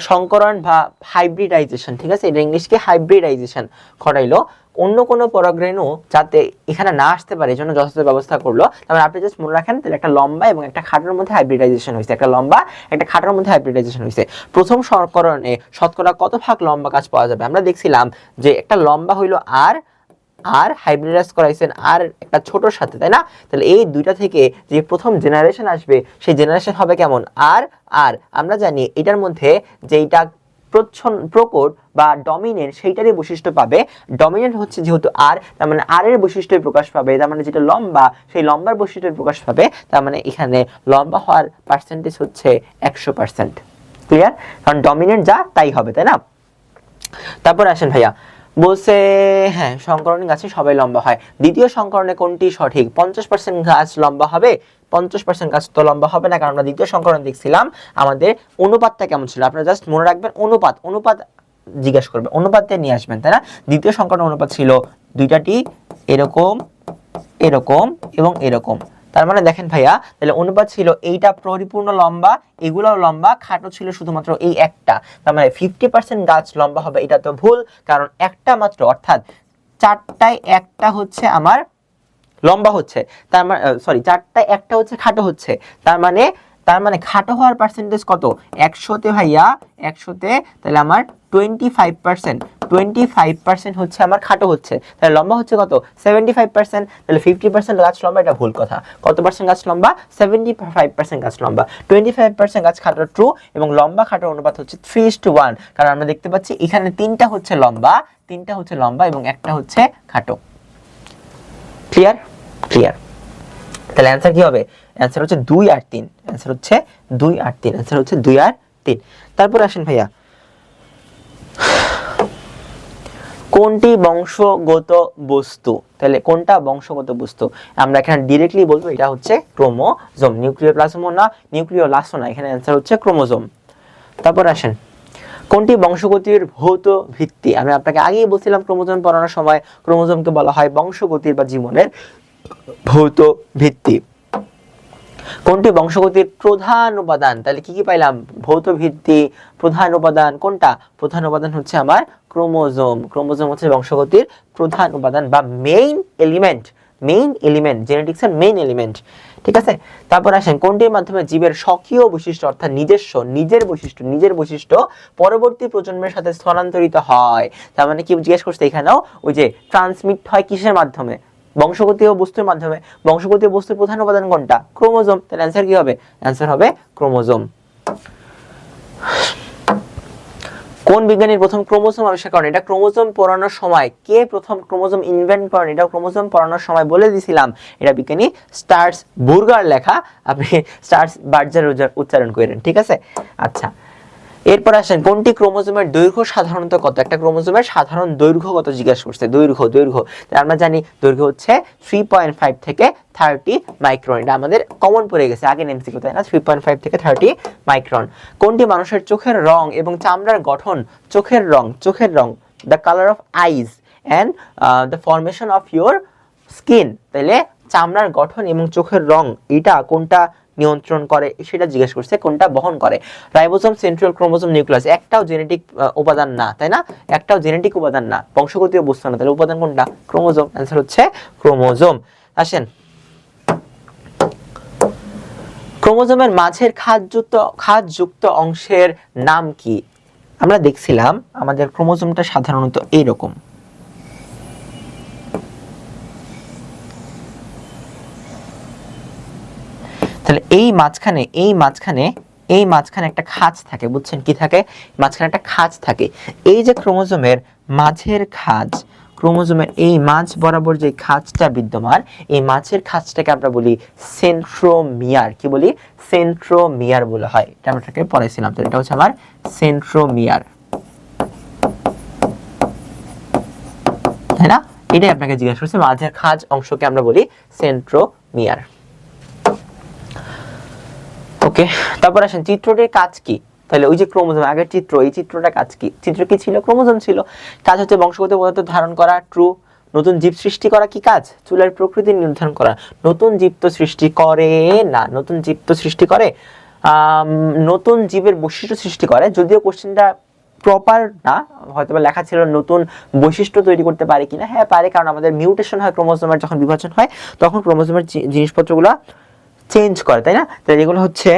সংকরণ বা হাইব্রিডাইজেশন। ঠিক আছে, এটা ইংলিশকে হাইব্রিডাইজেশন ঘটাইলো। অন্য কোনো পরাগরেণু যাতে এখানে না আসতে পারে, এই জন্য যথাযথ ব্যবস্থা করলো। তারপরে আপনি জাস্ট মনে রাখেন, তাহলে একটা লম্বা এবং একটা খাটোর মধ্যে হাইব্রিডাইজেশন হয়েছে। একটা লম্বা একটা খাটোর মধ্যে হাইব্রিডাইজেশন হয়েছে। প্রথম সংকরণে শতকরা কত ভাগ লম্বা গাছ পাওয়া যাবে? আমরা দেখছিলাম যে একটা লম্বা হইলো আর হাইব্রিডাইজ করাইছেন আর একটা ছোটর সাথে, তাই না? তাহলে এই দুইটা থেকে যে প্রথম জেনারেশন আসবে, সেই জেনারেশন হবে কেমন? আর আমরা জানি এটার মধ্যে যেইটা প্রকট বা ডমিনেন্ট, সেইটারই বৈশিষ্ট্য পাবে। ডমিনেন্ট হচ্ছে যেহেতু আর, তার মানে আর এর বৈশিষ্ট্যই প্রকাশ পাবে। তার মানে যেটা লম্বা, সেই লম্বার বৈশিষ্ট্যের প্রকাশ পাবে। তার মানে এখানে লম্বা হওয়ার পার্সেন্টেজ হচ্ছে 100%। ক্লিয়ার? কারণ ডমিনেন্ট যা তাই হবে, তাই না? তারপর আসেন ভাইয়া, বলছে হ্যাঁ, সংকরণ গাছে সবাই লম্বা হয়। দ্বিতীয় সংকরণে কোনটি সঠিক? 50% গাছ লম্বা হবে। 50% গাছ তো লম্বা হবে না, কারণ আমরা দ্বিতীয় সংকরণ দেখছিলাম আমাদের অনুপাতটা কেমন ছিল। আপনারা জাস্ট মনে রাখবেন, অনুপাত জিজ্ঞাসা করবে, অনুপাতে নিয়ে আসবেন, তাই না? দ্বিতীয় সংকরণ অনুপাত ছিল দুইটাটি এরকম এবং এরকম। তার মানে দেখেন ভাইয়া, তাহলে অনুপাত ছিল এইটা পরিপূর্ণ লম্বা, এগুলোও লম্বা, খাটো ছিল শুধুমাত্র এই একটা। তার মানে 50% গাছ লম্বা হবে, এটা তো ভুল, কারণ একটা মাত্র, অর্থাৎ 4টায় একটা হচ্ছে আমার লম্বা হচ্ছে। তার মানে চারটায় একটা হচ্ছে খাটো হচ্ছে। তার মানে খাটো হওয়ার পার্সেন্টেজ কত? 100তে ভাইয়া, 100তে তাহলে আমার 25% হচ্ছে আমার খাটো হচ্ছে। তাহলে লম্বা হচ্ছে কত? 75%। তাহলে 50% গাছ লম্বা, এটা ভুল কথা। কত পার্সেন্ট গাছ লম্বা? 75% গাছ লম্বা। 25% গাছ খাটো, ট্রু। এবং লম্বা খাটোর অনুপাত হচ্ছে 3:1, কারণ আমরা দেখতে পাচ্ছি এখানে 3টা হচ্ছে লম্বা এবং একটা হচ্ছে খাটো। ক্লিয়ার? তাহলে অ্যান্সার কি হবে? অ্যান্সার হচ্ছে 2 আর 3। অ্যান্সার হচ্ছে 2 আর 3। তারপর আসেন ভাইয়া, কোনটি বংশগত বস্তু? তাহলে কোনটা বংশগত বস্তু? আমরা এখানে ডিরেক্টলি বলবো এটা হচ্ছে ক্রোমোজোম। নিউক্লিওপ্লাজম না, নিউক্লিওলাসও না, এখানে অ্যান্সার হচ্ছে ক্রোমোজোম। তারপর আসেন, কোনটি বংশগতির ভৌত ভিত্তি? আমি আপনাকে আগেই বলছিলাম ক্রোমোজোম পড়ানোর সময়, ক্রোমোজোমকে বলা হয় বংশগতির বা জীবনের ভৌত ভিত্তি। কোনটি বংশগতির প্রধান উপাদান? তাহলে কি কি পাইলাম? ভৌত ভিত্তি, প্রধান উপাদান। কোনটা প্রধান উপাদান? হচ্ছে আমার ক্রোমোজোম। ক্রোমোজোম হচ্ছে বংশগতির প্রধান উপাদান বা মেইন এলিমেন্ট, জেনেটিক্স এর মেইন এলিমেন্ট। ঠিক আছে, তারপর আসেন কোনটির মাধ্যমে জীবের স্বকীয় বৈশিষ্ট্য অর্থাৎ নিজের বৈশিষ্ট্য পরবর্তী প্রজন্মের সাথে স্থানান্তরিত হয়। তার মানে কি জিজ্ঞেস করছে এখানেও, ওই যে ট্রান্সমিট হয় কিসের মাধ্যমে? বংশগতীয় বস্তুর মাধ্যমে। বংশগতীয় বস্তুর প্রধান উপাদান কোনটা? ক্রোমোজোম। তাহলে অ্যান্সার কি হবে? অ্যান্সার হবে ক্রোমোজোম। কোন বিজ্ঞানীর প্রথম ক্রোমোজোম আবিষ্কার করেন? এটা ক্রোমোজোম পড়ানোর সময় কে প্রথম ক্রোমোজোম ইনভেন্ট করেন? এটা ক্রোমোজোম পড়ানোর সময় বলে দিছিলাম। এটা বিজ্ঞানী স্টার্স বুর্গার লেখা, আপনি স্টার্স বার্জার উচ্চারণ করেন। ঠিক আছে, আচ্ছা এরপর আসেন কোনটি ক্রোমোজোমের দৈর্ঘ্য সাধারণত কত? একটা ক্রোমোজোমের সাধারণ দৈর্ঘ্য কত জিজ্ঞাসা করছে। দৈর্ঘ্য আমরা জানি দৈর্ঘ্য হচ্ছে 3.5 থেকে 30 মাইক্রন। এটা আমাদের কমন পড়ে গেছে আগে এমসিকিউ, তাই না? 3.5 থেকে 30 মাইক্রন। কোনটি মানুষের চোখের রং এবং চামড়ার গঠন, চোখের রং the colour of eyes and the formation of your skin. তাহলে চামড়ার গঠন এবং চোখের রং এটা কোনটা নিয়ন্ত্রণ করে সেটা জিজ্ঞেস করছে, কোনটা বহন করে? Ribosome, centriole, chromosome, nucleus. একটাও জেনেটিক উপাদান না, তাই না? একটাও জেনেটিক উপাদান না, বংশগতীয় বস্তু না, তাহলে উপাদান কোনটা? ক্রোমোজোম। অ্যান্সার হচ্ছে ক্রোমোজোম। আসেন ক্রোমোজোমের মাঝের খাঁজযুক্ত অংশের নাম কি? আমরা দেখছিলাম আমাদের ক্রোমোজোমটা সাধারণত এইরকম। তাহলে এই মাঝখানে একটা খাঁজ থাকে, বুঝছেন? কি থাকে? মাঝখানে একটা খাঁজ থাকে। এই যে ক্রোমোজোমের মাঝের খাঁজ, ক্রোমোজোমের এই মাঝ বরাবর যে খাঁজটা বিদ্যমান, এই মাঝের খাঁজটাকে আমরা বলি সেন্ট্রোমিয়ার। কি বলি? সেন্ট্রোমিয়ার বলা হয়। এটা আমরা পড়াইছিলাম। তো এটা হচ্ছে আমার সেন্ট্রোমিয়ার, তাই না? এটাই আপনাকে জিজ্ঞাসা করছে, মাঝের খাঁজ অংশকে আমরা বলি সেন্ট্রোমিয়ার। ওকে, তারপর আসেন চিত্রটির কাজ কি? তাহলে ওই যে ক্রোমোজোম আগের চিত্র, এই চিত্রটা কাজ কি? চিত্র কি ছিল? ক্রোমোজোম ছিল। কাজ হচ্ছে বংশগত পদার্থ ধারণ করা, ট্রু। নতুন জীব সৃষ্টি করা কি কাজ? চুলের প্রকৃতি নির্ধারণ করা। নতুন জীব তো সৃষ্টি করে না, নতুন জীব তো সৃষ্টি করে নতুন জীবের বৈশিষ্ট্য সৃষ্টি করে, যদিও কোশ্চেনটা প্রপার না, হয়তো বা লেখা ছিল নতুন বৈশিষ্ট্য তৈরি করতে পারে কিনা। হ্যাঁ পারে, কারণ আমাদের মিউটেশন হয় ক্রোমোজোমের, যখন বিভাজন হয় তখন ক্রোমোজোমের জিনিসপত্রগুলো চেঞ্জ করে, তাই না? তাহলে এগুলো হচ্ছে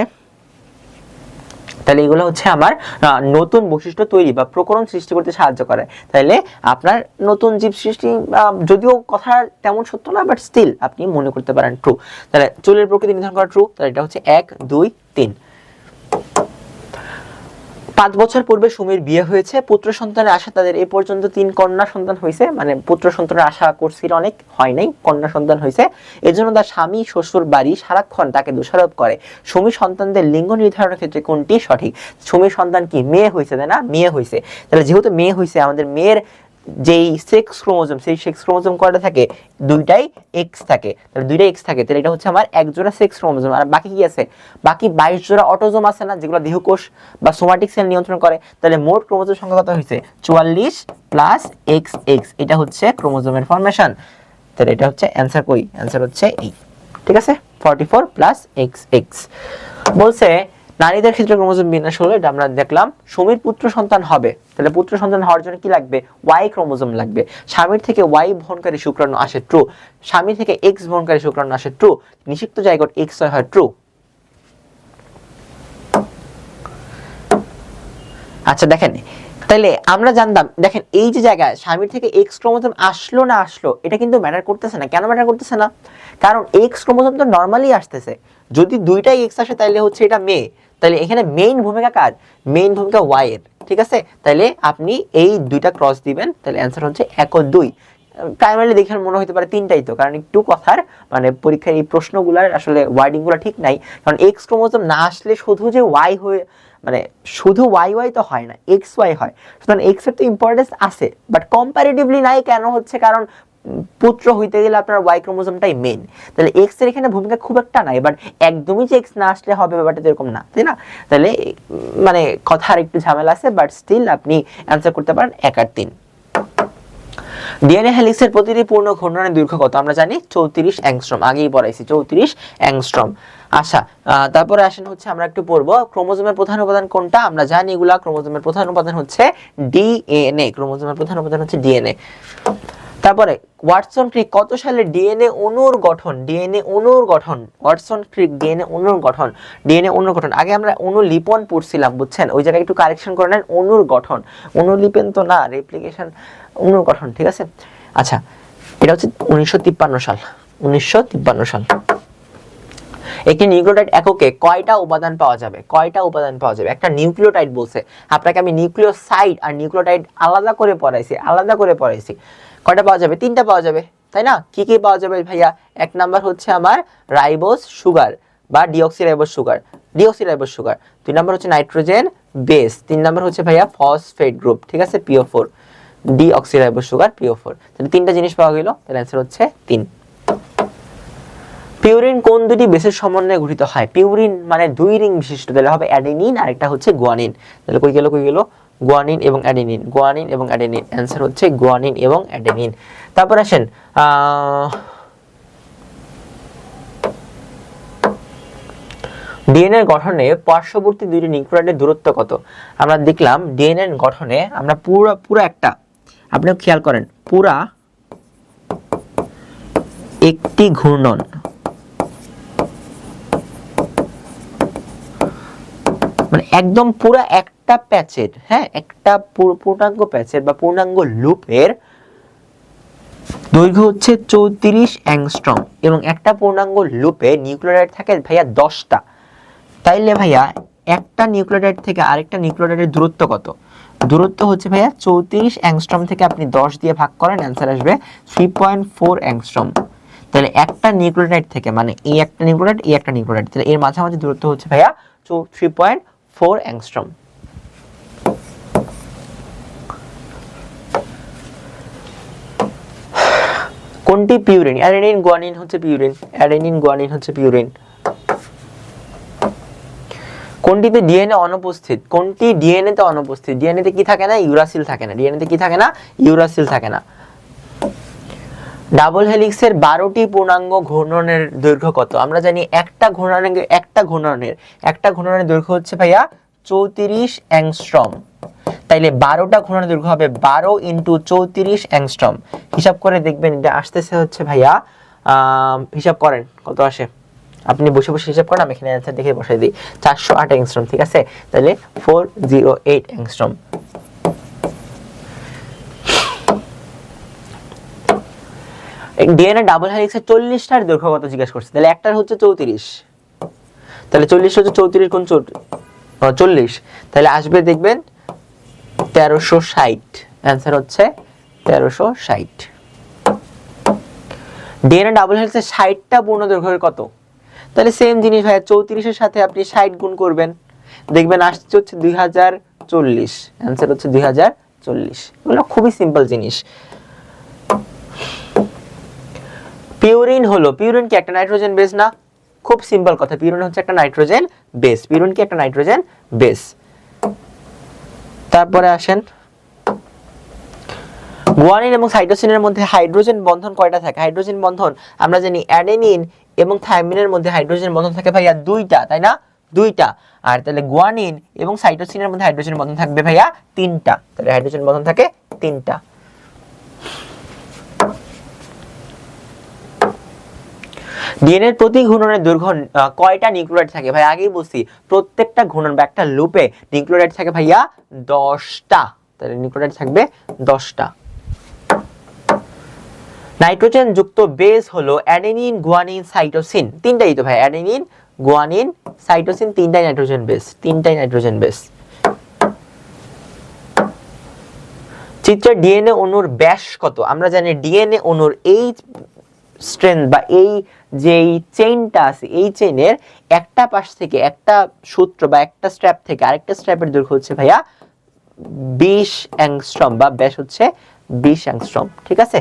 আমার নতুন বৈশিষ্ট্য তৈরি বা প্রকরণ সৃষ্টি করতে সাহায্য করে। তাহলে আপনার নতুন জীব সৃষ্টি, যদিও কথা তেমন সত্য না, বাট স্টিল আপনি মনে করতে পারেন ট্রু। তাহলে চুলের প্রকৃতি নির্ধারণ করা ট্রু। তাহলে এটা হচ্ছে 1, 2, 3। 5 বছর পূর্বে সুমির বিয়ে হয়েছে, পুত্র সন্তানের আশা তাদের এ পর্যন্ত 3 কন্যা সন্তান হয়েছে। মানে পুত্র সন্তানের আশা করছিল অনেক, হয় নাই, কন্যা সন্তান হয়েছে। এজন্য তার স্বামী শ্বশুর বাড়ি সারাক্ষণ তাকে দোষারোপ করে। সুমির সন্তানদের লিঙ্গ নির্ধারণের ক্ষেত্রে কোনটি সঠিক? সুমির সন্তান কি? মেয়ে হয়েছে, তাই না? মেয়ে হয়েছে। তাহলে যেহেতু মেয়ে হয়েছে, আমাদের মেয়ের যেই সেক্স ক্রোমোজোম, সেই সেক্স ক্রোমোজোম কয়টা থাকে? দুইটাই এক্স থাকে। তাহলে দুইটাই এক্স থাকে, তাহলে এটা হচ্ছে আমার এক জোড়া সেক্স ক্রোমোজোম। আর বাকি কি আছে? বাকি 22 জোড়া অটোজোম আছে না, যেগুলো দেহকোষ বা সোমাটিক সেল নিয়ন্ত্রণ করে। তাহলে মোট ক্রোমোজোম সংখ্যা কত হয়েছে? 44 প্লাস XX। এটা হচ্ছে ক্রোমোজোমের ফরমেশন। তাহলে এটা হচ্ছে অ্যান্সার। কই? অ্যান্সার হচ্ছে এই। ঠিক আছে, 44 প্লাস XX। বলছে নারীদের ক্ষেত্রে ক্রোমোজোম বিন্যাস হলো, এটা আমরা দেখলাম। সুমির পুত্র সন্তান হবে, তাহলে পুত্র সন্তান হওয়ার জন্য কি লাগবে? Y ক্রোমোজোম লাগবে। স্বামীর থেকে Y বহনকারী শুক্রাণু আসে, ট্রু। স্বামী থেকে X বহনকারী শুক্রাণু আসে, ট্রু। নিষিক্ত জায়গোট XY হয়, ট্রু। আচ্ছা দেখেন, তাহলে আমরা জানতাম, দেখেন এই যে জায়গায় স্বামীর থেকে X ক্রোমোজোম আসলো না আসলো, এটা কিন্তু ম্যাটার করতেছে না। কেন ম্যাটার করতেছে না? কারণ X ক্রোমোজোম তো নরমালি আসতেছে। যদি দুইটাই X আসে তাহলে হচ্ছে এটা মেয়ে। তাহলে এখানে মেইন ভূমিকা কার? মেইন ভূমিকা Y এর। ঠিক আছে, তাহলে আপনি এই দুইটা ক্রস দিবেন, তাহলে অ্যান্সার হচ্ছে 1 ও 2। প্রাইমারি দেখে মনে হতে পারে 3টাই তো, কারণ একটু কথার মানে পরীক্ষার এই প্রশ্নগুলোর আসলে ওয়ার্ডিং গুলো ঠিক নাই। কারণ X ক্রোমোজোম না আসলে শুধু যে Y হয়ে, মানে শুধু YY তো হয় না, XY হয়। সুতরাং X এর তো ইম্পর্টেন্স আছে, বাট কম্পারেটিভলি নাই। কেন হচ্ছে? কারণ পুত্র হইতে গেলে আপনার Y ক্রোমোজোমটাই মেন। তাহলে X এর এখানে ভূমিকা খুব একটা নাই, বাট একদমই যে X না আসলে হবে ব্যাপারটা এরকম না, তাই না? তাহলে মানে কথার একটু ঝামেলা আছে, বাট স্টিল আপনি অ্যান্সার করতে পারেন 1 আর 3। ডিএনএ হেলিক্সের প্রতিটি পূর্ণ ঘূর্ণনের দৈর্ঘ্য কত? আমরা জানি 34 অ্যাংস্ট্রম, আগেই পড়াইছি 34 অ্যাংস্ট্রম। আচ্ছা, তারপরে আসেন হচ্ছে আমরা একটু পড়বো ক্রোমোজোমের প্রধান উপাদান কোনটা। আমরা জানি এগুলা ক্রোমোজোমের প্রধান উপাদান হচ্ছে ডিএনএ। ক্রোমোজোমের প্রধান উপাদান হচ্ছে ডিএনএ। তারপরে ওয়াটসন ক্রিক কত সালে ডিএনএ অণুর গঠন, ডিএনএ অণুর গঠন, ওয়াটসন ক্রিক ডিএনএ অণুর গঠন, ডিএনএ অণুর গঠন। আগে আমরা অণুলিপন পড়ছিলাম বুঝছেন, ওই জায়গায় একটু কারেকশন করে নেন, অণুর গঠন, অণুলিপন তো না, রেপ্লিকেশন, অণুর গঠন, ঠিক আছে। আচ্ছা, এটা হচ্ছে 1953 সাল, 1953 সাল। একটি নিউক্লিওটাইড এককে কয়টা উপাদান পাওয়া যাবে, কয়টা উপাদান পাওয়া যাবে? একটা নিউক্লিওটাইড বলছে, আপনাকে আমি নিউক্লিওসাইড আর নিউক্লিওটাইড আলাদা করে পড়াইছি, আলাদা করে পড়াইছি। কয়টা পাওয়া যাবে? 3টা পাওয়া যাবে, তাই না? কি কি পাওয়া যাবে ভাইয়া? এক নাম্বার হচ্ছে আমার রাইবোজ সুগার বা deoxyribose sugar, deoxyribose sugar. 2 number হচ্ছে নাইট্রোজেন বেস, 3 নাম্বার হচ্ছে ভাইয়া ফসফেট গ্রুপ, ঠিক আছে, PO4, ডিঅক্সিরাইবোজ সুগার PO4। তাহলে 3টা জিনিস পাওয়া গেল, তাহলে অ্যান্সার হচ্ছে 3। পিউরিন কোন দুটি বেসের সমন্বয়ে গঠিত হয়? পিউরিন মানে 2 রিং বিশিষ্ট, তাহলে হবে অ্যাডেনিন আর একটা হচ্ছে গুয়ানিন। তাহলে কই গেল, কই গেল? গুয়ানিন এবং অ্যাডেনিন, গুয়ানিন এবং অ্যাডেনিন, অ্যানসার হচ্ছে গুয়ানিন এবং অ্যাডেনিন। তারপর আসেন ডিএনএ গঠনে পার্শ্ববর্তী দুইটি নিউক্লিওটাইডের দূরত্ব কত? আমরা দেখলাম ডিএনএ গঠনে আমরা পুরো একটা, আপনি খেয়াল করেন, পুরা একটি ঘূর্ণন, মানে একদম পুরা একটা প্যাচের, হ্যাঁ, একটা পূর্ণাঙ্গ প্যাচের বা পূর্ণাঙ্গ লুপের দৈর্ঘ্য হচ্ছে 34 অ্যাংস্ট্রম এবং একটা পূর্ণাঙ্গ লুপে নিউক্লিওটাইড থাকে ভাইয়া 10টা। তাইলে ভাইয়া একটা নিউক্লিওটাইড থেকে আরেকটা নিউক্লিওটাইডের দূরত্ব কত? দূরত্ব হচ্ছে ভাইয়া 34 অ্যাংস্ট্রম থেকে আপনি 10 দিয়ে ভাগ করেন, অ্যান্সার আসবে 3.4 অ্যাংস্ট্রম। তাহলে একটা নিউক্লিওটাইড থেকে, মানে এই একটা নিউক্লিওটাইড, এই একটা নিউক্লিওটাইড, তাহলে এর মাঝামাঝি দূরত্ব হচ্ছে ভাইয়া 3.4 অ্যাংস্ট্রম। কোনটি পিউরিন? অ্যাডেনিন গুয়ানিন হচ্ছে পিউরিন, অ্যাডেনিন গুয়ানিন হচ্ছে পিউরিন। কোনটিতে ডিএনএ অনুপস্থিত? কোনটি ডিএনএ তে অনুপস্থিত? ডিএনএ তে কি থাকে না? ইউরাসিল থাকে না। ডিএনএ তে কি থাকে না? ইউরাসিল থাকে না। ডাবল হেলিক্সের 12টি পূর্ণাঙ্গ ঘূর্ণনের দৈর্ঘ্য কত? আমরা জানি একটা ঘূর্ণনের দৈর্ঘ্য হচ্ছে ভাইয়া 34 অ্যাংস্ট্রম। তাইলে 12টা ঘূর্ণনের দৈর্ঘ্য হবে 12 × 34 অ্যাংস্ট্রম। হিসাব করে দেখবেন এটা আসতেছে হচ্ছে ভাইয়া, হিসাব করেন কত আসে, আপনি বসে বসে হিসাব করেন, আমি এখানে অ্যান্সার দেখে বসাই দিই। 408 অ্যাংস্ট্রম, ঠিক আছে। তাহলে 408 অ্যাংস্ট্রম। ডিএনএ ডাবল হেলিক্সের 40টার দৈর্ঘ্য কত জিজ্ঞাসা করছে, তাহলে একটার হচ্ছে 34, তাহলে 40 হচ্ছে 34 গুণ 40, তাহলে আসবে দেখবেন 1360, অ্যান্সার হচ্ছে 1360। ডিএনএ ডাবল হেলিক্সের 60টা পূর্ণ দৈর্ঘ্যের কত? তাহলে সেম জিনিস ভাই, 34 এর সাথে আপনি 60 গুণ করবেন, দেখবেন আসছে হচ্ছে 2040, অ্যান্সার হচ্ছে 2040। এগুলো খুবই সিম্পল জিনিস। পিউরিন হলো, পিউরিন কি একটা নাইট্রোজেন বেস না? খুব সিম্পল কথা, পিউরিন হচ্ছে একটা নাইট্রোজেন বেস, পিউরিন কি একটা নাইট্রোজেন বেস। তারপরে আসেন গুয়ানিন এবং সাইটোসিনের মধ্যে হাইড্রোজেন বন্ধন কয়টা থাকে? হাইড্রোজেন বন্ধন আমরা জানি অ্যাডেনিন এবং থাইমিনের মধ্যে হাইড্রোজেন বন্ধন থাকে ভাইয়া 2টা, তাই না? 2টা। আর তাহলে গুয়ানিন এবং সাইটোসিনের মধ্যে হাইড্রোজেন বন্ধন থাকবে ভাইয়া 3টা, তাহলে হাইড্রোজেন বন্ধন থাকে 3টা। ডিএনএর প্রতি ঘূর্ণনের দৈর্ঘ্য কয়টা নিউক্লিওটাইড থাকে? ভাই আগেই বলছি, প্রত্যেকটা ঘূর্ণন বা একটা লুপে নিউক্লিওটাইড থাকে ভাইয়া 10টা, তাহলে নিউক্লিওটাইড থাকবে 10টা। নাইট্রোজেন যুক্ত বেস হলো অ্যাডেনিন, গুয়ানিন, সাইটোসিন, 3টাই তো ভাই, অ্যাডেনিন, গুয়ানিন, সাইটোসিন, 3টাই নাইট্রোজেন বেস, 3টাই নাইট্রোজেন বেস। চিত্রে ডিএনএ অণুর ব্যাস কত? আমরা জানি ডিএনএ অণুর এই স্ট্রেন্থ বা এই যে চেইনটা আছে, এই চেইনের একটা পাশ থেকে, একটা সূত্র বা একটা স্ট্র্যাপ থেকে আরেকটা স্ট্র্যাপের দৈর্ঘ্য হচ্ছে ভাইয়া 20 অ্যাংস্ট্রম বা ব্যাস হচ্ছে 20 অ্যাংস্ট্রম, ঠিক আছে।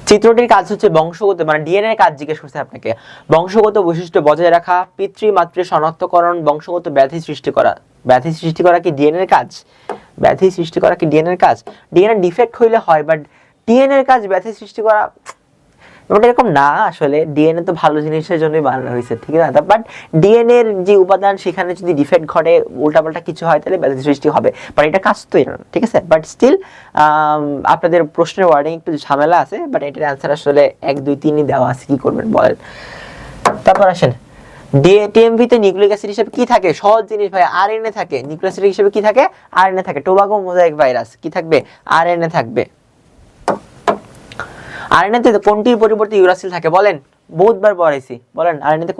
চিত্রটির কাজ হচ্ছে বংশগত, মানে ডিএনএ কাজ জিজ্ঞেস করছে আপনাকে, বংশগত বৈশিষ্ট্য বজায় রাখা, পিতৃমাতৃ শনাক্তকরণ, বংশগত ব্যাধি সৃষ্টি করা। ব্যাধি সৃষ্টি করা কি ডিএনএ কাজ? ব্যাধি সৃষ্টি করা কি ডিএনএ কাজ? ডিএনএ ডিফেক্ট হইলে হয়, বাট ডিএনএ কাজ ব্যাধি সৃষ্টি করা, ব্যাপারটা এরকম না, আসলে ডিএনএ তো ভালো জিনিসের জন্যই বানানো হয়েছে, ঠিক আছে, বাট ডিএনএ এর যে উপাদান সেখানে যদি ডিফেক্ট ঘটে, উল্টাপাল্টা কিছু হয়, তাহলে ব্যাধি সৃষ্টি হবে, বাট এটা কাজ তো এটা না, ঠিক আছে। বাট স্টিল আপনাদের প্রশ্নের ওয়ার্ডিং একটু ঝামেলা আছে, বাট এটার অ্যান্সার আসলে 1 2 3ই দেওয়া আছে, কি করবেন বলেন। তারপর আসেন, টিএমভি তে নিউক্লিক অ্যাসিড হিসেবে কি থাকে? সহজ জিনিস ভাই, আরএনএ থাকে। নিউক্লিক অ্যাসিড হিসেবে কি থাকে? আরএনএ থাকে। টোবাগো মোজাইক ভাইরাস কি থাকবে? আরএনএ থাকবে। আরএনএ তে কোনটির পরিবর্তে ইউরাসিল থাকে বলেন? বহুতবার পড়াইছি, বলেন আরএনএ তে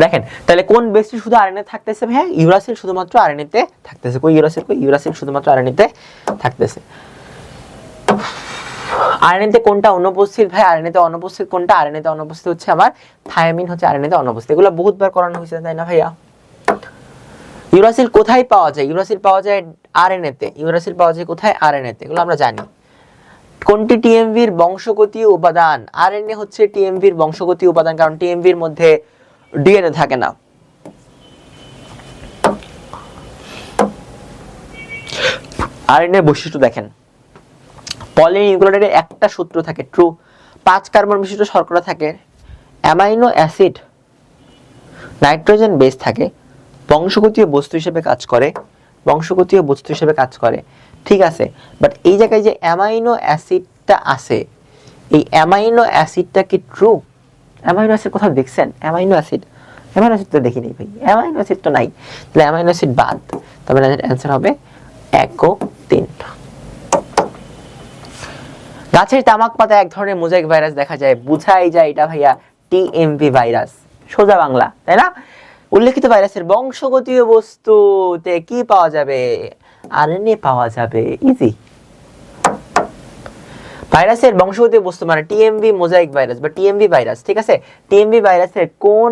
দেখেন, তাহলে কোন বেসটি শুধু আরএনএ থাকতেছে? হ্যাঁ, ইউরাসিল শুধুমাত্র আরএনএ তে থাকতেছে। কই ইউরাসিল? কই ইউরাসিল শুধুমাত্র আরএনএ তে থাকতেছে। আরএনএ তে কোনটা অনুপস্থিত ভাই? আরএনএ তে অনুপস্থিত কোনটা? আরএনএ তে অনুপস্থিত হচ্ছে আমার থায়ামিন, হচ্ছে আরএনএ তে অনুপস্থিত। এগুলো বহুতবার করানো হয়েছে, তাই না ভাইয়া? ইউরাসিল কোথায় পাওয়া যায়? ইউরাসিল পাওয়া যায় আরএনএ তে। ইউরাসিল পাওয়া যায় কোথায়? আরএনএ তে। এগুলো আমরা জানি। কোনটি টিএমভির বংশগতীয় উপাদান? আরএনএ হচ্ছে টিএমভির বংশগতীয় উপাদান, কারণ টিএমভির মধ্যে ডিএনএ থাকে না। আরএনএ বৈশিষ্ট্য দেখেন, পলিনিউক্লিওটাইডে একটা সূত্র থাকে, ট্রু। 5 কার্বন বিশিষ্ট শর্করা থাকে, অ্যামাইনো অ্যাসিড, নাইট্রোজেন বেস থাকে, বংশগতীয় বস্তু হিসেবে কাজ করে, বংশগতীয় বস্তু হিসেবে কাজ করে, ঠিক আছে। বাট এই জায়গায় যে অ্যামাইনো অ্যাসিডটা আছে, এই অ্যামাইনো অ্যাসিডটা কি ট্রু? অ্যামাইনো অ্যাসিড কোথাও দেখছেন? অ্যামাইনো অ্যাসিড, অ্যামাইনো অ্যাসিড তো দেখিনি ভাই, অ্যামাইনো অ্যাসিড তো নাই, তাহলে অ্যামাইনো অ্যাসিড বাদ। তবে অ্যান্সার হবে 1 ও 3। গাছের তামাক পাতায় এক ধরনের মোজাইক ভাইরাস দেখা যায়, বুঝাই যায় এটা ভাইয়া টিএমভি ভাইরাস, সোজা বাংলা, তাই না? উল্লেখিত ভাইরাসের বংশগতীয় বস্তুতে কি পাওয়া যাবে? আরএনএ পাওয়া যাবে, ইজি। ভাইরাসের বংশগতীয় বস্তু মানে টিএমভি মোজাইক ভাইরাস বা টিএমভি ভাইরাস, ঠিক আছে। টিএমভি ভাইরাসের কোন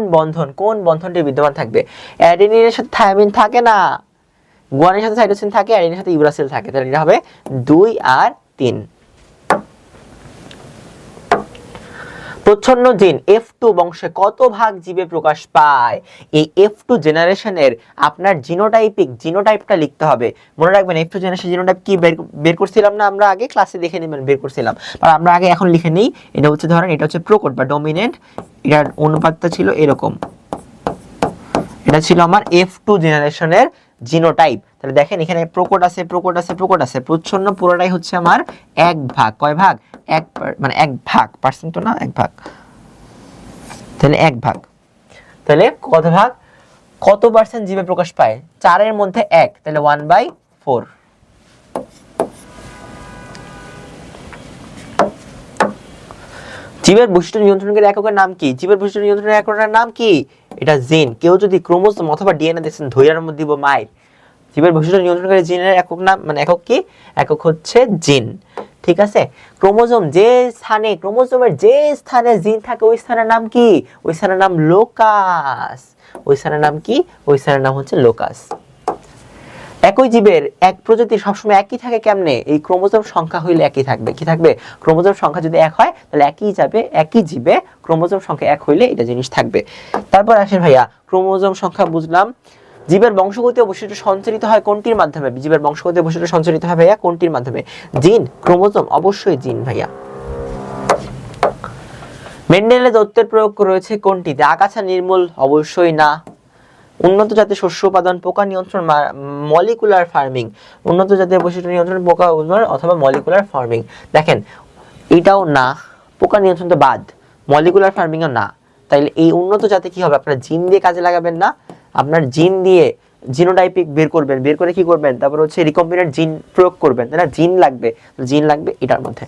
বন্ধনটি বিদ্যমান থাকবে? অ্যাডেনিনের সাথে থায়ামিন থাকে না, গুয়ানিনের সাথে সাইটোসিন থাকে, অ্যাডেনিনের সাথে ইউরাসিল থাকে, তাহলে এটা হবে 2 আর 3। প্রচ্ছন্ন জিন F2 বংশে কত ভাগ জীবে প্রকাশ পায়? এই F2 জেনারেশনের আপনার জিনোটাইপটা লিখতে হবে। মনে রাখবেন F2 জেনারেশন জিনোটাইপ কি বের করছিলাম না আমরা আগে ক্লাসে, দেখে নেবেন, বের করছিলাম। আর আমরা আগে এখন লিখে নেই। এটা হচ্ছে ধরেন, এটা হচ্ছে প্রোকোট বা ডমিনেন্ট, এটার অনুপাতটা ছিল এরকম। এটা ছিল আমার F2 জেনারেশনের জিনোটাইপ। তাহলে দেখেন এখানে প্রোকোট আছে, প্রচ্ছন্ন পুরোটাই হচ্ছে আমার 1 ভাগ। কয় ভাগ? 1, মানে 1 ভাগ, পার্সেন্ট তো না, 1 ভাগ। তাহলে 1 ভাগ, তাহলে কত ভাগ, কত পার্সেন্ট জীবে প্রকাশ পায়? 4 এর মধ্যে 1, তাহলে 1/4। জীবের বৈশিষ্ট্য নিয়ন্ত্রণকারী এককের নাম কি? জীবের বৈশিষ্ট্য নিয়ন্ত্রণের এককের নাম কি? এটা জিন। কেউ যদি ক্রোমোজোম অথবা ডিএনএ দেখছেন, ধৈর্যের মধ্যে দিব মাইর। জীবের বৈশিষ্ট্য নিয়ন্ত্রণকারী জিনের একক নাম, মানে একক কি? একক হচ্ছে জিন, ঠিক আছে। ক্রোমোজোমের যে স্থানে জিন থাকে, ওই স্থানের নাম কি? ওই স্থানের নাম লোকাস। ওই স্থানের নাম কি? ওই স্থানের নাম হচ্ছে লোকাস। একই জীবের এক প্রজাতি সবসময় একই থাকে কেমনে? এই ক্রোমোজোম সংখ্যা হইলে একই থাকবে। কি থাকবে? ক্রোমোজোম সংখ্যা যদি 1 হয়, তাহলে একই জীবে ক্রোমোজোম সংখ্যা 1 হইলে এটা জিনিস থাকবে। তারপর আসেন ভাইয়া, ক্রোমোজোম সংখ্যা বুঝলাম। জীবের বংশগতীয় বৈশিষ্ট্য সঞ্চারিত হয় কোনটির মাধ্যমে? জীবের বংশগতীয় বৈশিষ্ট্য সঞ্চারিত হয় ভাইয়া কোনটির মাধ্যমে? জিন, ক্রোমোজোম, অবশ্যই জিন ভাইয়া। মেন্ডেলের তত্ত্বের প্রয়োগ রয়েছে কোনটিতে? আগাছা নির্মূল, অবশ্যই না। উন্নত জাতের শস্য উৎপাদন, পোকা নিয়ন্ত্রণ, মলিকুলার ফার্মিং। উন্নত জাতের বৈশিষ্ট্য নিয়ন্ত্রণ, পোকা উৎপাদন অথবা মলিকুলার ফার্মিং। দেখেন এটাও না, পোকা নিয়ন্ত্রণ তো বাদ, মলিকুলার ফার্মিংও না। তাইলে এই উন্নত জাতে কি হবে? আপনারা জিন দিয়ে কাজে লাগাবেন না, আপনার জিন দিয়ে জিনোটাইপিক বের করবেন, বের করে কি করবেন? তারপর হচ্ছে রিকম্বিনেন্ট জিন প্রয়োগ করবেন, তাই না? জিন লাগবে এটার মধ্যে,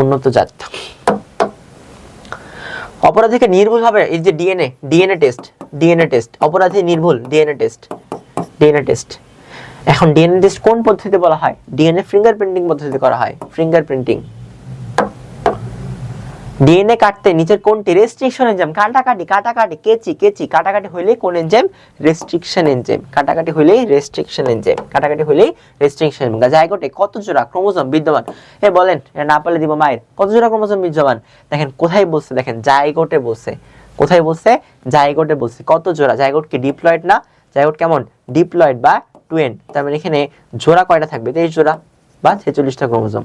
উন্নত জাত। অপরাধীকে নির্ভুল ভাবে, এই যে ডিএনএ টেস্ট, অপরাধী নির্ভুল ডিএনএ টেস্ট। এখন ডিএনএ টেস্ট কোন পদ্ধতিতে বলা হয়? ডিএনএ ফিঙ্গারপ্রিন্টিং পদ্ধতিতে করা হয়, ফিঙ্গারপ্রিন্টিং। ডিএনএ কাটতে নিচের কোনটি? Restriction enzyme. কাটাকাটি, কেচি কাটাকাটি হইলেই কোন এনজাইম? Restriction enzyme. কাটাকাটি হইলেই রেস্ট্রিকশন এনজাইম। জাইগোটে কত জোড়া ক্রোমোজোম বিদ্যমান? বলেন, এটা না পারলে দিব মায়ের। কত জোড়া ক্রোমোজোম বিদ্যমান? দেখেন কোথায় বলছে, দেখেন জাইগোটে বলছে। কোথায় বলছে? জাইগোটে বলছে। কত জোড়া? জাইগোট কি ডিপ্লয়েড না? জাইগোট কেমন? ডিপ্লয়েড বা টুয়েন। তার মানে এখানে জোড়া কয়টা থাকবে? 23 জোড়া। বা 46টা ক্রোমোজোম।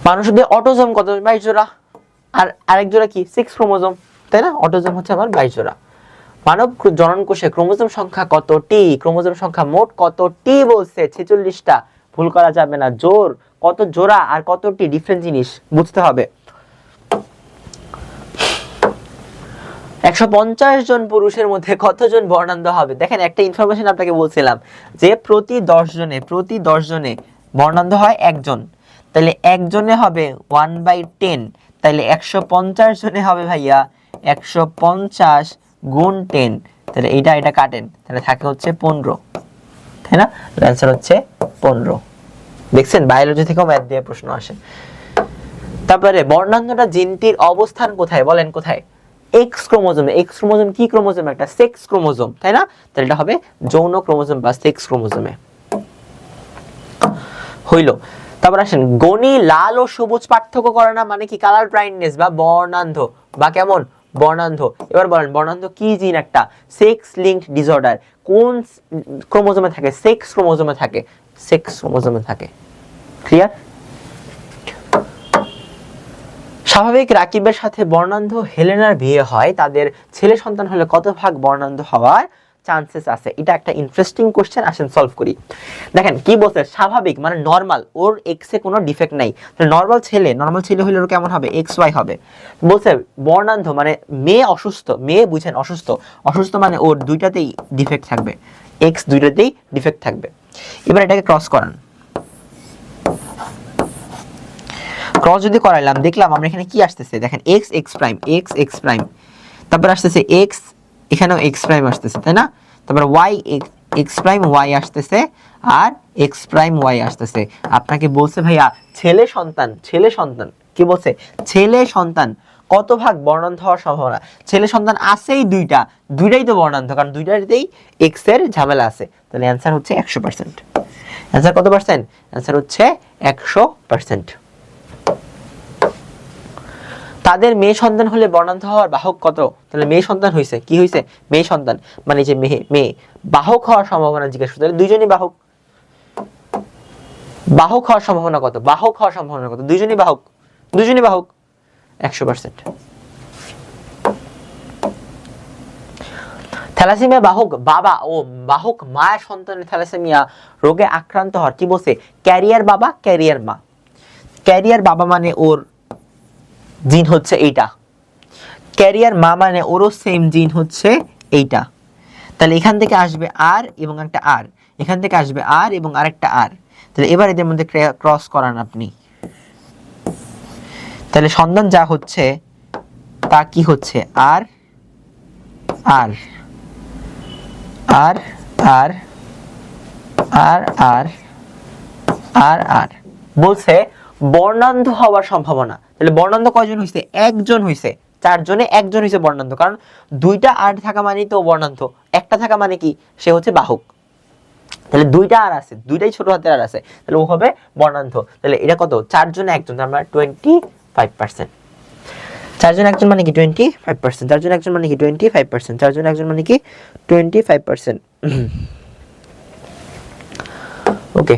মানুষদের অটোজোম কত? 22 জোড়া। আর আরেক জোড়া কি? 6 ক্রোমোজোম, তাই না? অটোজোম হচ্ছে আমার 22 জোড়া। মানব জনন কোষে ক্রোমোজোম সংখ্যা কতটি? ক্রোমোজোম সংখ্যা মোট কতটি বলছে? 46টা। ভুল করা যাবে না। জোর কত জোড়া আর কতটি ডিফারেন্ট জিনিস বুঝতে হবে। 150 জন পুরুষের মধ্যে কতজন বর্ণান্ধ হবে? দেখেন একটা ইনফরমেশন আপনাকে বলছিলাম যে প্রতি 10 জনে বর্ণান্ধ হয় একজন, তাহলে একজনে হবে 1/10, তাহলে 150 জনে হবে ভাইয়া 150 গুণ 10, তাহলে এটা কাটেন, তাহলে থাকে হচ্ছে 15, তাই না? অ্যান্সার হচ্ছে 15। দেখছেন বায়োলজি থেকেও ম্যাথ দিয়ে প্রশ্ন আসে। তারপরে বর্ণান্ধটা জিনটির অবস্থান কোথায়? বলেন কোথায়? এক্স ক্রোমোজোমে। এক্স ক্রোমোজোম কি ক্রোমোজোম? একটা সেক্স ক্রোমোজোম, তাই না? তাহলে এটা হবে যৌন ক্রোমোজোম বা সেক্স ক্রোমোজোমে। হইল। তারপর আসেন, গনি লাল ও সবুজ পার্থক্য করে না মানে কি? কালার ব্লাইন্ডনেস বা বর্ণান্ধ বা কেমন? বর্ণান্ধ। এবার বলেন বর্ণান্ধ কি জিন? একটা সেক্স লিঙ্কড ডিসঅর্ডার। কোন ক্রোমোজোমে থাকে? সেক্স ক্রোমোজোমে থাকে। সেক্স ক্রোমোজোমে থাকে। ক্লিয়ার? স্বাভাবিক রাকিবের সাথে বর্ণান্ধ হেলেনার বিয়ে হয়, তাদের ছেলে সন্তান হলে কত ভাগ বর্ণান্ধ হওয়ার চান্সেস আছে? এটা একটা ইন্টারেস্টিং কোশ্চেন, আসেন সলভ করি। দেখেন কি বলছে, স্বাভাবিক মানে নরমাল, ওর এক্স এ কোনো ডিফেক্ট নাই। নরমাল ছেলে হলে ওর কেমন হবে? XY হবে। বলছে বর্ণান্ধ মানে মেয়ে অসুস্থ, মেয়ে বুঝেন অসুস্থ, অসুস্থ মানে ওর দুইটাতেই ডিফেক্ট থাকবে, এক্স দুইটাতেই ডিফেক্ট থাকবে। এবার এটাকে ক্রস করান। ক্রস যদি করাইলাম, দেখলাম আমরা এখানে কি আসতেছে, দেখেন x প্রাইম, x প্রাইম, তারপর আসতেছে x, এখানেও x প্রাইম আসতেছে, তাই না? তারপর y, x প্রাইম y আসতেছে, আর x প্রাইম y আসতেছে। আপনাকে বলছে ভাইয়া ছেলে সন্তান কি বলছে? ছেলে সন্তান কত ভাগ বর্ণান্ধ হওয়ার সম্ভাবনা? ছেলে সন্তান আছেই দুইটাই তো বর্ণান্ধ, কারণ দুইটাতেই x এর ঝামেলা আছে। তাহলে অ্যান্সার হচ্ছে 100%। অ্যান্সার কত পার্সেন্ট? অ্যান্সার হচ্ছে 100%। তাদের মেয়ে সন্তান হলে বর্ণান্ধ হওয়ার বাহক কত? তাহলে মেয়ে সন্তান হয়েছে, কি হয়েছে? মেয়ে সন্তান মানে যে মেয়ে, বাহক হওয়ার সম্ভাবনা জিজ্ঞেস করতে, দুইজনই বাহক। বাহক হওয়ার সম্ভাবনা কত? বাহক হওয়ার সম্ভাবনা কত? দুইজনই বাহক 100%। থ্যালাসেমিয়া বাহক বাবা ও বাহক মা সন্তানের থ্যালাসেমিয়া রোগে আক্রান্ত হওয়ার কি বলছে? ক্যারিয়ার বাবা, ক্যারিয়ার মা। ক্যারিয়ার বাবা মানে ওর জিন হচ্ছে এইটা, ক্যারিয়ার মা মানে ওরও সেম জিন হচ্ছে এইটা। তাহলে এখান থেকে আসবে আর এবং একটা আর, এখান থেকে আসবে আর এবং আরেকটা আর। তাহলে এবার এদের মধ্যে ক্রস করান আপনি, তাহলে সন্তান যা হচ্ছে তা কি হচ্ছে? আর আর আর আর আর আর আর আর বলছে বর্ণান্ধ হওয়ার সম্ভাবনা। তাহলে বর্ণান্ধ কয়জন হইছে? একজন হইছে। 4 জনে একজন হইছে বর্ণান্ধ, কারণ দুইটা আর থাকা মানে তো বর্ণান্ধ, একটা থাকা মানে কি? সে হচ্ছে বাহক। তাহলে দুইটা আর আছে, দুইটাই ছোট হাতের আর আছে, তাহলে ও হবে বর্ণান্ধ। তাহলে এটা কত? 4 জনে একজন, আমরা 25%। 4 জনে একজন মানে কি 25%, 4 জনে একজন মানে কি 25%, 4 জনে একজন মানে কি 25%। ওকে।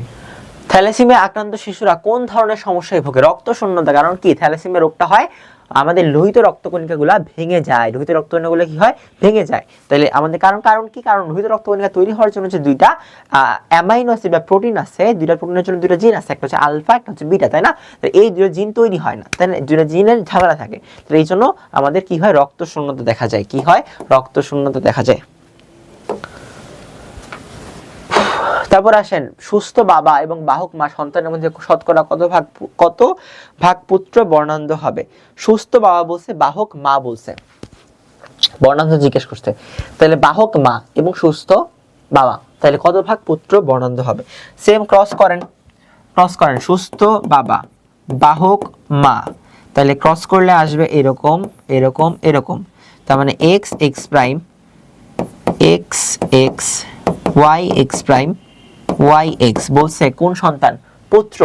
থ্যালাসেমিয়া আক্রান্ত শিশুরা কোন ধরনের সমস্যায় ভোগে? রক্ত শূন্যতা। কারণ কি? থ্যালাসেমিয়া রোগটা হয় আমাদের লোহিত রক্তকণিকাগুলো ভেঙে যায়, লোহিত রক্তকণিকাগুলো কি হয়? ভেঙে যায়। তাহলে আমাদের কারণ কি? কারণ লোহিত রক্তকণিকা তৈরি হওয়ার জন্য যে দুইটা অ্যামাইনো অ্যাসিড বা প্রোটিন আছে, দুইটা প্রোটিনের জন্য দুইটা জিন আছে, একটা হচ্ছে আলফা, একটা হচ্ছে বিটা, তাই না? তো এই দুইটা জিন তৈরি হয় না, তাই না? দুইটা জিনের ঝামেলা থাকে। তো এই জন্য আমাদের কি হয়? রক্ত শূন্যতা দেখা যায়। কি হয়? রক্ত শূন্যতা দেখা যায়। তারপর আসেন, সুস্থ বাবা এবং বাহক মা সন্তানের মধ্যে শতকরা কত ভাগ পুত্র বর্ণান্ধ হবে? সুস্থ বাবা বলছে, বাহক মা বলছে, বর্ণান্ধ জিজ্ঞেস করছে। তাহলে বাহক মা এবং সুস্থ বাবা, তাহলে কত ভাগ পুত্র বর্ণান্ধ হবে? সেম ক্রস করেন, সুস্থ বাবা, বাহক মা, তাহলে ক্রস করলে আসবে এরকম এরকম এরকম। তার মানে x prime, x y x prime, yx বলছে কোন সন্তান? পুত্র,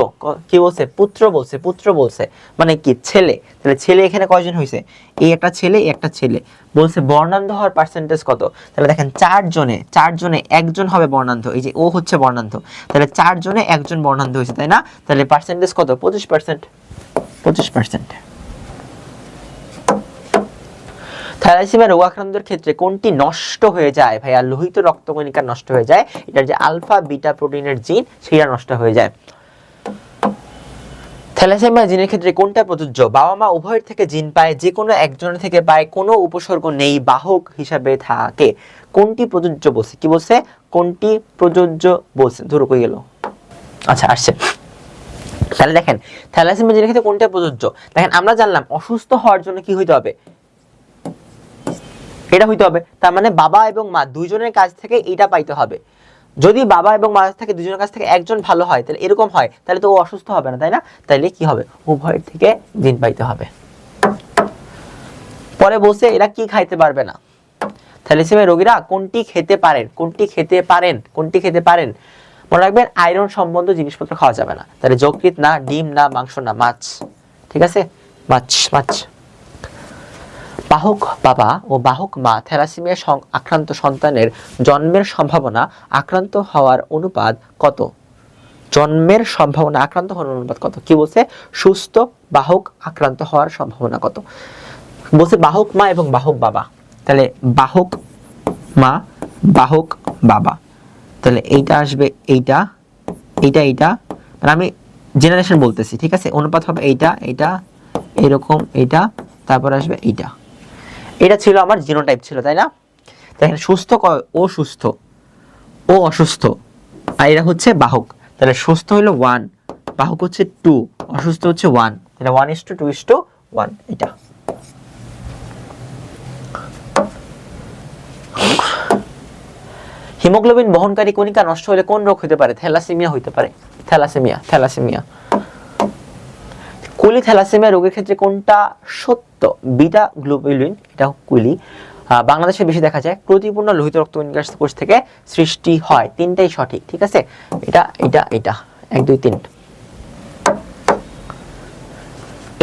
কি বলছে? পুত্র বলছে, পুত্র বলছে মানে কি? ছেলে। তাহলে ছেলে এখানে কয়জন হয়েছে? এই একটা ছেলে, এই একটা ছেলে। বলছে বর্ণান্ধ হওয়ার পার্সেন্টেজ কত? তাহলে দেখেন চারজনে একজন হবে বর্ণান্ধ। এই যে ও হচ্ছে বর্ণান্ধ, তাহলে চারজনে একজন বর্ণান্ধ হয়েছে, তাই না? তাহলে পার্সেন্টেজ কত? 25%। 25%। থ্যালাসেমিয়া রোগাক্রান্তদের ক্ষেত্রে কোনটি নষ্ট হয়ে যায় ভাইয়া? লোহিত রক্তকণিকা নষ্ট হয়ে যায়। এটার যে আলফা বিটা প্রোটিনের জিন সেটা নষ্ট হয়ে যায়। থ্যালাসেমিয়া জিনের ক্ষেত্রে কোনটা প্রযোজ্য? বাবা মা উভয়ের থেকে জিন পায়, যে কোনো একজনের থেকে পায়, কোনো উপসর্গ নেই, বাহক হিসাবে থাকে। কোনটি প্রযোজ্য বলছে? কি বলছে? কোনটি প্রযোজ্য বলছে? ধরো কই গেল? আচ্ছা আসছে। তাহলে দেখেন থ্যালাসেমিয়া জিনের ক্ষেত্রে কোনটা প্রযোজ্য? দেখেন আমরা জানলাম অসুস্থ হওয়ার জন্য কি হইতে হবে? এটা হইতে হবে। তার মানে বাবা এবং মা দুইজনের কাছ থেকে এটা পাইতে হবে। যদি বাবা এবং মা থেকে দুজনের কাছ থেকে একজন ভালো হয়, তাহলে এরকম হয়, তাহলে তো ও অসুস্থ হবে না, তাই না? তাইলে কি হবে? উভয়ের থেকে জিন পাইতে হবে। পরে বলছে এরা কি খাইতে পারবে না? থ্যালাসেমিয়া রোগীরা কোনটি খেতে পারেন? কোনটি খেতে পারেন? কোনটি খেতে পারেন? মনে রাখবেন আয়রন সম্বন্ধ জিনিসপত্র খাওয়া যাবে না। তাহলে যকৃৎ না, ডিম না, মাংস না, মাছ। ঠিক আছে, মাছ। বাহক বাবা ও বাহক মা থ্যালাসেমিয়া আক্রান্ত সন্তানের জন্মের সম্ভাবনা আক্রান্ত হওয়ার অনুপাত কত? জন্মের সম্ভাবনা আক্রান্ত হওয়ার অনুপাত কত? কি বলছে? সুস্থ বাহক আক্রান্ত হওয়ার সম্ভাবনা কত? বলছে বাহক মা এবং বাহক বাবা। তাহলে বাহক মা, বাহক বাবা, তাহলে এইটা আসবে, এইটা মানে আমি জেনারেশন বলতেছি, ঠিক আছে? অনুপাত হবে এইটা এরকম, এইটা, তারপর আসবে এইটা। এটা ছিল আমার জিনোটাইপ ছিল, তাই না? দেখেন সুস্থ ও সুস্থ, ও অসুস্থ, আর এরা হচ্ছে বাহক। তাহলে সুস্থ হলো 1, বাহক হচ্ছে 2, অসুস্থ হচ্ছে 1। তাহলে 1:2:1 এটা। হিমোগ্লোবিন বহনকারী কণিকা নষ্ট হলে কোন রোগ হতে পারে? থ্যালাসেমিয়া হতে পারে। থ্যালাসেমিয়া। কুলি থ্যালাসেমিয়া রোগের ক্ষেত্রে কোনটা সত্য? বিটা গ্লোবুলিন, এটা কুলি, বাংলাদেশে বেশি দেখা যায়। প্রতিপূর্ণ লোহিত রক্তকণিকার কোষ থেকে সৃষ্টি হয়। তিনটাই সঠিক, ঠিক আছে? এটা 1 2 3।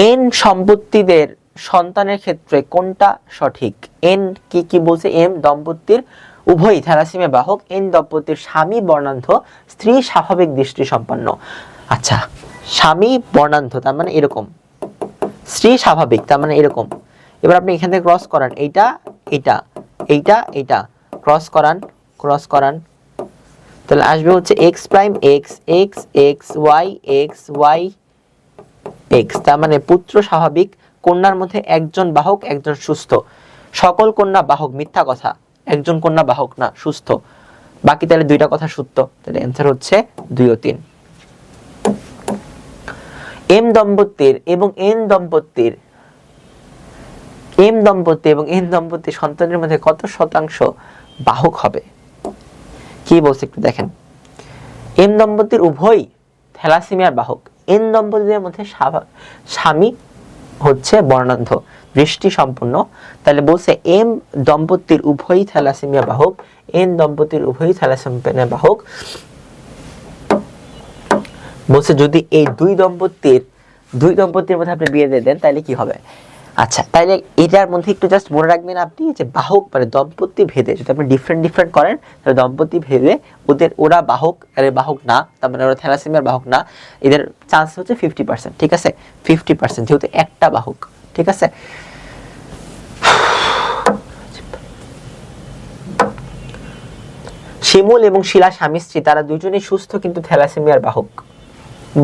এন সম্পত্তিদের সন্তানের ক্ষেত্রে কোনটা সঠিক? এন কি বলছে? এম দম্পতির উভয়ই থ্যালাসেমিয়া বাহক, এন দম্পতির স্বামী বর্ণান্ধ, স্ত্রী স্বাভাবিক দৃষ্টি সম্পন্ন। আচ্ছা, স্বামী বর্ণান্ধ তার মানে এরকম, স্ত্রী স্বাভাবিক তার মানে এরকম। এবার আপনি এখান থেকে ক্রস করান, এইটা ক্রস করান, তাহলে আসবে হচ্ছে X prime X X X Y X, তার মানে পুত্র স্বাভাবিক, কন্যার মধ্যে একজন বাহক একজন সুস্থ। সকল কন্যা বাহক, মিথ্যা কথা, একজন কন্যা বাহক না, সুস্থ। বাকি তাহলে দুইটা কথা সত্য, তাহলে অ্যান্সার হচ্ছে 2 ও 3। এম দম্পতির এবং এন দম্পতির সন্তানের মধ্যে কত শতাংশ বাহক হবে? কি বলছে একটু দেখেন। এম দম্পতির উভয়ই থ্যালাসেমিয়ার বাহক, এন দম্পতিদের মধ্যে স্বামী হচ্ছে বর্ণান্ধ, দৃষ্টি সম্পন্ন। তাহলে বলছে এম দম্পতির উভয়ই থ্যালাসেমিয়া বাহক, এন দম্পতির উভয়ই থ্যালাসেমিয়া বাহক। বলছে যদি এই দুই দম্পতির মধ্যে আপনি বিয়ে দিয়ে দেন তাহলে কি হবে? আচ্ছা, তাইলে এটার মধ্যে একটু জাস্ট মনে রাখবেন আপনি যে বাহক মানে দম্পতি ভেদে যদি আপনি ডিফারেন্ট করেন, তাহলে দম্পতি ভেদে ওরা বাহক আর বাহক না, তার মানে ওরা থ্যালাসেমিয়ার বাহক না, এদের চান্স হচ্ছে 50%, ঠিক আছে? 50% যেহেতু একটা বাহক, ঠিক আছে? শিমুল এবং শিলা স্বামী স্ত্রী, তারা দুজনেই সুস্থ কিন্তু থ্যালাসেমিয়ার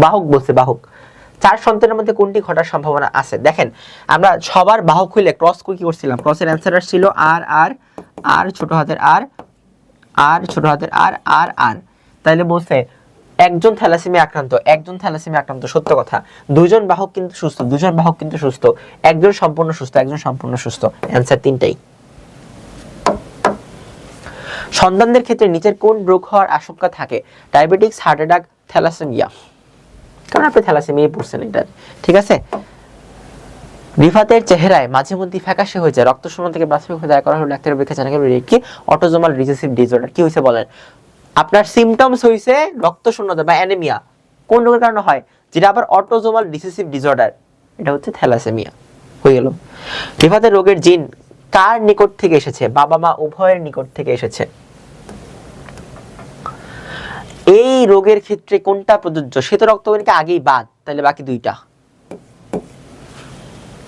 বাহক বলছে, বাহক। 4 সন্তানের মধ্যে কোনটি ঘটার সম্ভাবনা আছে? দেখেন আমরা সবার বাহক হইলে ক্রস কি করছিলাম? ক্রসের অ্যান্সার ছিল আর ছোট হাতের আর। তাইলে বলছে একজন থ্যালাসেমিয়া আক্রান্ত, সত্য কথা। দুজন বাহক কিন্তু সুস্থ, একজন সম্পূর্ণ সুস্থ। অ্যান্সার 3টাই। সন্তানদের ক্ষেত্রে নিচের কোন রোগ হওয়ার আশঙ্কা থাকে? Diabetes, heart attack, thalassemia. কারণ আপনি থ্যালাসেমিয়া পড়ছেন এটা, ঠিক আছে? রিফাতের চেহারায় মাঝে মধ্যে ফ্যাকাশে হয়ে যায়, রক্ত শূন্য থেকে প্রাথমিকভাবে দায় করা হলো ডাক্তারের পরীক্ষা জানা গেল কি অটোজোমাল রিসেসিভ ডিসঅর্ডার। কি হয়েছে বলেন? আপনার সিমটমস হয়েছে রক্ত শূন্যতা বা অ্যানিমিয়া, কোন রোগের কারণে হয়? যেটা আবার অটোজোমাল রিসেসিভ ডিসঅর্ডার, এটা হচ্ছে থ্যালাসেমিয়া হয়ে গেল। হেফাজত রোগের জিন কার নিকট থেকে এসেছে? বাবা মা উভয়ের নিকট থেকে এসেছে। এই রোগের ক্ষেত্রে কোনটা প্রযোজ্য? শ্বেত রক্তকণিকা আগেই বাদ, তাহলে বাকি দুইটা,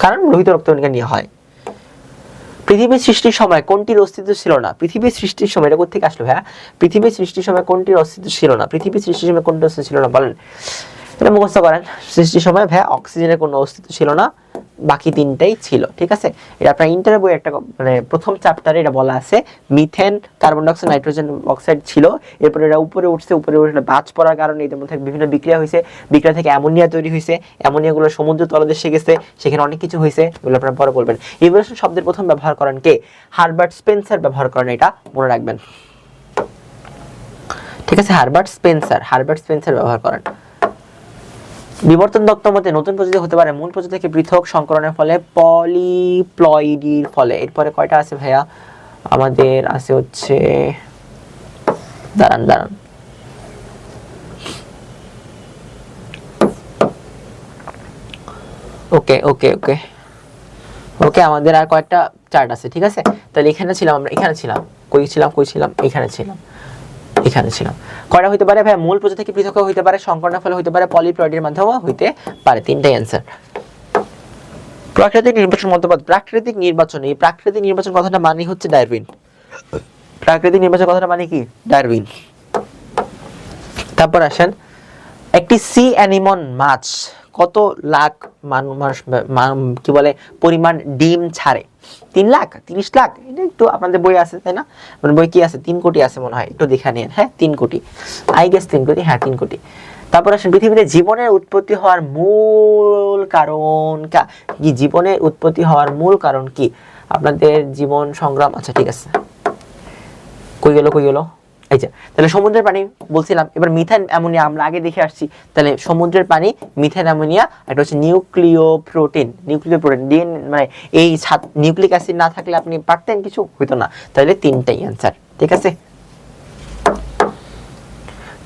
কারণ লোহিত রক্তকণিকা নিয়ে হয়। পৃথিবীর সৃষ্টির সময় কোনটির অস্তিত্ব ছিল না? পৃথিবীর সৃষ্টির সময়, এটা কোথেকে আসলো ভাইয়া? পৃথিবীর সৃষ্টির সময় কোনটির অস্তিত্ব ছিল না? পৃথিবীর সৃষ্টির সময় কোনটির অস্তিত্ব ছিল না বলেন, এটা মুখস্থ করেন। সৃষ্টির সময় ভাইয়া অক্সিজেনের কোনো অস্তিত্ব ছিল না, বাকি তিনটাই ছিল। ঠিক আছে, এটা আপনার ইন্টারের বই একটা মানে প্রথম চ্যাপ্টারে এটা বলা আছে, methane, carbon dioxide, nitrogen oxide ছিল, এরপরে এটা উপরে উঠছে, উপরে উঠে বাজ পড়ার কারণে এদের মধ্যে বিভিন্ন বিক্রিয়া হয়েছে, বিক্রিয়া থেকে অ্যামোনিয়া তৈরি হয়েছে, অ্যামোনিয়াগুলো সমুদ্র তলদেশে গেছে, সেখানে অনেক কিছু হয়েছে, এগুলো আপনারা পরে বলবেন। ইভোলিউশন শব্দের প্রথম ব্যবহার করেন কে? হারবার্ট স্পেন্সার ব্যবহার করেন, এটা মনে রাখবেন। ঠিক আছে, হারবার্ট স্পেন্সার ব্যবহার করেন। বিবর্তন দত্ত মতে নতুন প্রজাতি হতে পারে মূল প্রজাতি থেকে পৃথক সংকরণের ফলে, পলিপ্লয়েডির ফলে। এরপরে কয়টা আছে ভাইয়া? আমাদের আছে হচ্ছে, দাঁড়ান, ওকে, আমাদের আর কয়েকটা চার্ট আছে। ঠিক আছে, তাহলে এখানে ছিলাম আমরা, এখানে ছিলাম, কই ছিলাম, এখানে ছিলাম। কয়টা হইতে পারে ভাই? মূল প্রজাতি থেকে পৃথক হইতে পারে, সংকরণের ফলে হইতে পারে, পলিপ্লয়েডের মাধ্যমে হইতে পারে। তিনটাই অ্যান্সার। প্রাকৃতিক নির্বাচন মতবাদ। প্রাকৃতিক নির্বাচন, এই প্রাকৃতিক নির্বাচন কথাটা মানে হচ্ছে ডারউইন। প্রাকৃতিক নির্বাচন কথাটা মানে কি? ডারউইন। তারপর আসেন, একটি সি অ্যানিমন মাছ কত লাখ মানুষ কি বলে পরিমাণ ডিম ছাড়ে? 3 লাখ, 30 লাখ, এটা একটু আপনাদের বই আছে তাই না? মানে বই কি আছে? 3 কোটি আছে মনে হয়, একটু দেখে নিন। হ্যাঁ 3 কোটি, আই গেস 3 কোটি, হ্যাঁ 3 কোটি। তারপর আসেন, পৃথিবীতে জীবনের উৎপত্তি হওয়ার মূল কারণ কি? জীবনের উৎপত্তি হওয়ার মূল কারণ কি? আপনাদের জীবন সংগ্রাম। আচ্ছা ঠিক আছে, কই গেল? এই যে, তাহলে সমুদ্রের পানি বলছিলাম। এবার মিথেন অ্যামোনিয়া আমরা আগে দেখে আসছি। তাহলে সমুদ্রের পানি, মিথেন অ্যামোনিয়া, এটা হচ্ছে নিউক্লিয় প্রোটিন। মানে এই নিউক্লিক অ্যাসিড না থাকলে আপনি পারতেন, কিছু হইতো না। তাহলে তিনটাই অ্যান্সার। ঠিক আছে,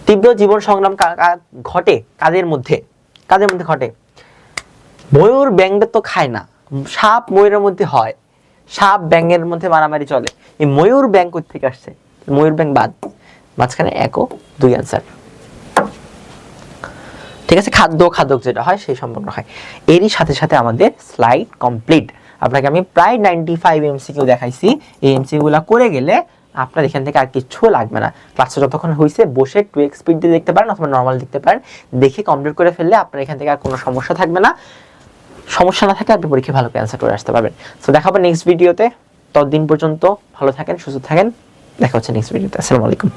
তীব্র জীবন সংগ্রাম ঘটে কাদের মধ্যে ঘটে? ময়ূর ব্যাঙটা তো খায় না, সাপ ময়ূরের মধ্যে হয়, সাপ ব্যাঙের মধ্যে মারামারি চলে। এই ময়ূর ব্যাঙ কোথা থেকে আসছে? ময়ূর ব্যাঙ বাদ, মাঝখানে 1 ও 2 অ্যান্সার। ঠিক আছে, খাদ্য যেটা হয় সেই সম্পর্ক হয়। এরই সাথে আমাদের স্লাইড কমপ্লিট। আপনাকে আমি প্রায় 95 এমসিকিউ দেখাইছি। এই এমসিকিউ গুলা করে গেলে আপনার এখান থেকে আর কিছু লাগবে না। ক্লাসটা যতক্ষণ হয়েছে বসে 2x স্পিড দিয়ে দেখতে পারেন অথবা নর্মাল দেখতে পারেন, দেখে কমপ্লিট করে ফেললে আপনার এখান থেকে আর কোনো সমস্যা থাকবে না। সমস্যা না থাকে আপনি পরীক্ষা ভালো করে অ্যান্সার করে আসতে পারবেন। সো দেখা হবে নেক্সট ভিডিওতে। ততদিন পর্যন্ত ভালো থাকেন, সুস্থ থাকেন। দেখা হচ্ছে নেক্সট ভিডিওতে। আসসালামু আলাইকুম।